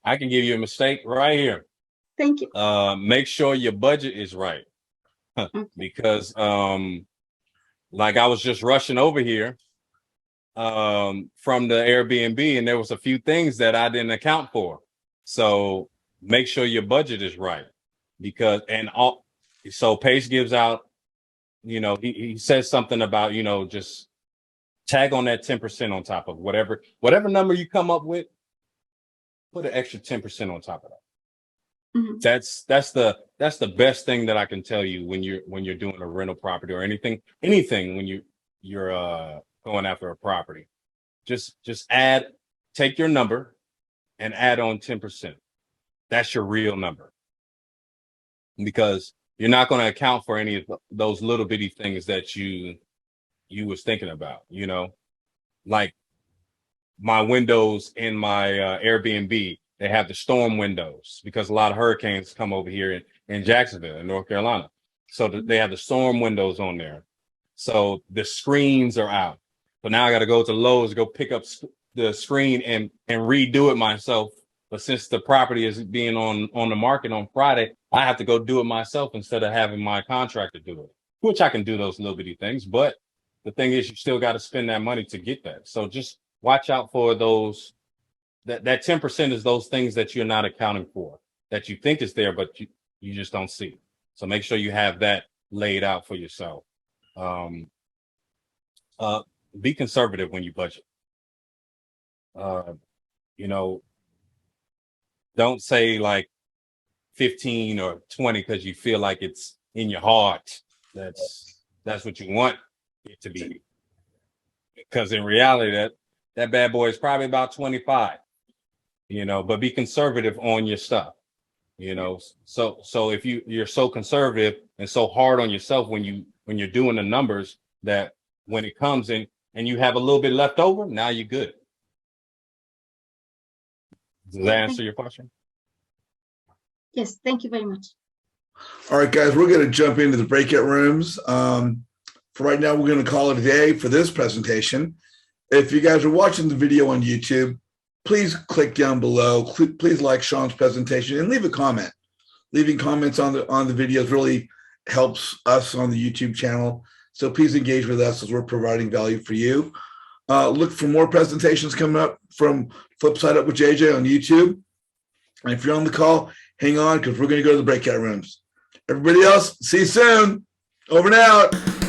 I can give you a mistake right here. Thank you. Make sure your budget is right. Because like I was just rushing over here from the Airbnb, and there was a few things that I didn't account for. So make sure your budget is right, because so Pace gives out, you know, he says something about, you know, just tag on that 10% on top of whatever number you come up with, put an extra 10% on top of that. Mm-hmm. That's the best thing that I can tell you when you're doing a rental property or anything when you're going after a property. Just take your number and add on 10%. That's your real number, because you're not going to account for any of those little bitty things that you was thinking about, you know, like my windows in my Airbnb. They have the storm windows because a lot of hurricanes come over here in Jacksonville, in North Carolina. So they have the storm windows on there. So the screens are out. So now I got to go to Lowe's, go pick up the screen and redo it myself. But since the property is being on the market on Friday, I have to go do it myself instead of having my contractor do it, which I can do those little bitty things. But the thing is, you still got to spend that money to get that. So just watch out for those. That 10% is those things that you're not accounting for, that you think is there, but you just don't see. So make sure you have that laid out for yourself. Be conservative when you budget. You know, don't say like 15 or 20 because you feel like it's in your heart. That's what you want it to be. Because in reality, that bad boy is probably about 25. You know, but be conservative on your stuff, you know. So if you're so conservative and so hard on yourself when you're doing the numbers, that when it comes in and you have a little bit left over, now you're good. Does that answer your question? Yes, thank you very much. All right, guys, we're going to jump into the breakout rooms. For right now, we're going to call it a day for this presentation. If you guys are watching the video on YouTube, please click down below. Please like Shawn's presentation and leave a comment. Leaving comments on the videos really helps us on the YouTube channel. So please engage with us as we're providing value for you. Look for more presentations coming up from Flip Side Up with JJ on YouTube. And if you're on the call, hang on, because we're going to go to the breakout rooms. Everybody else, see you soon. Over and out.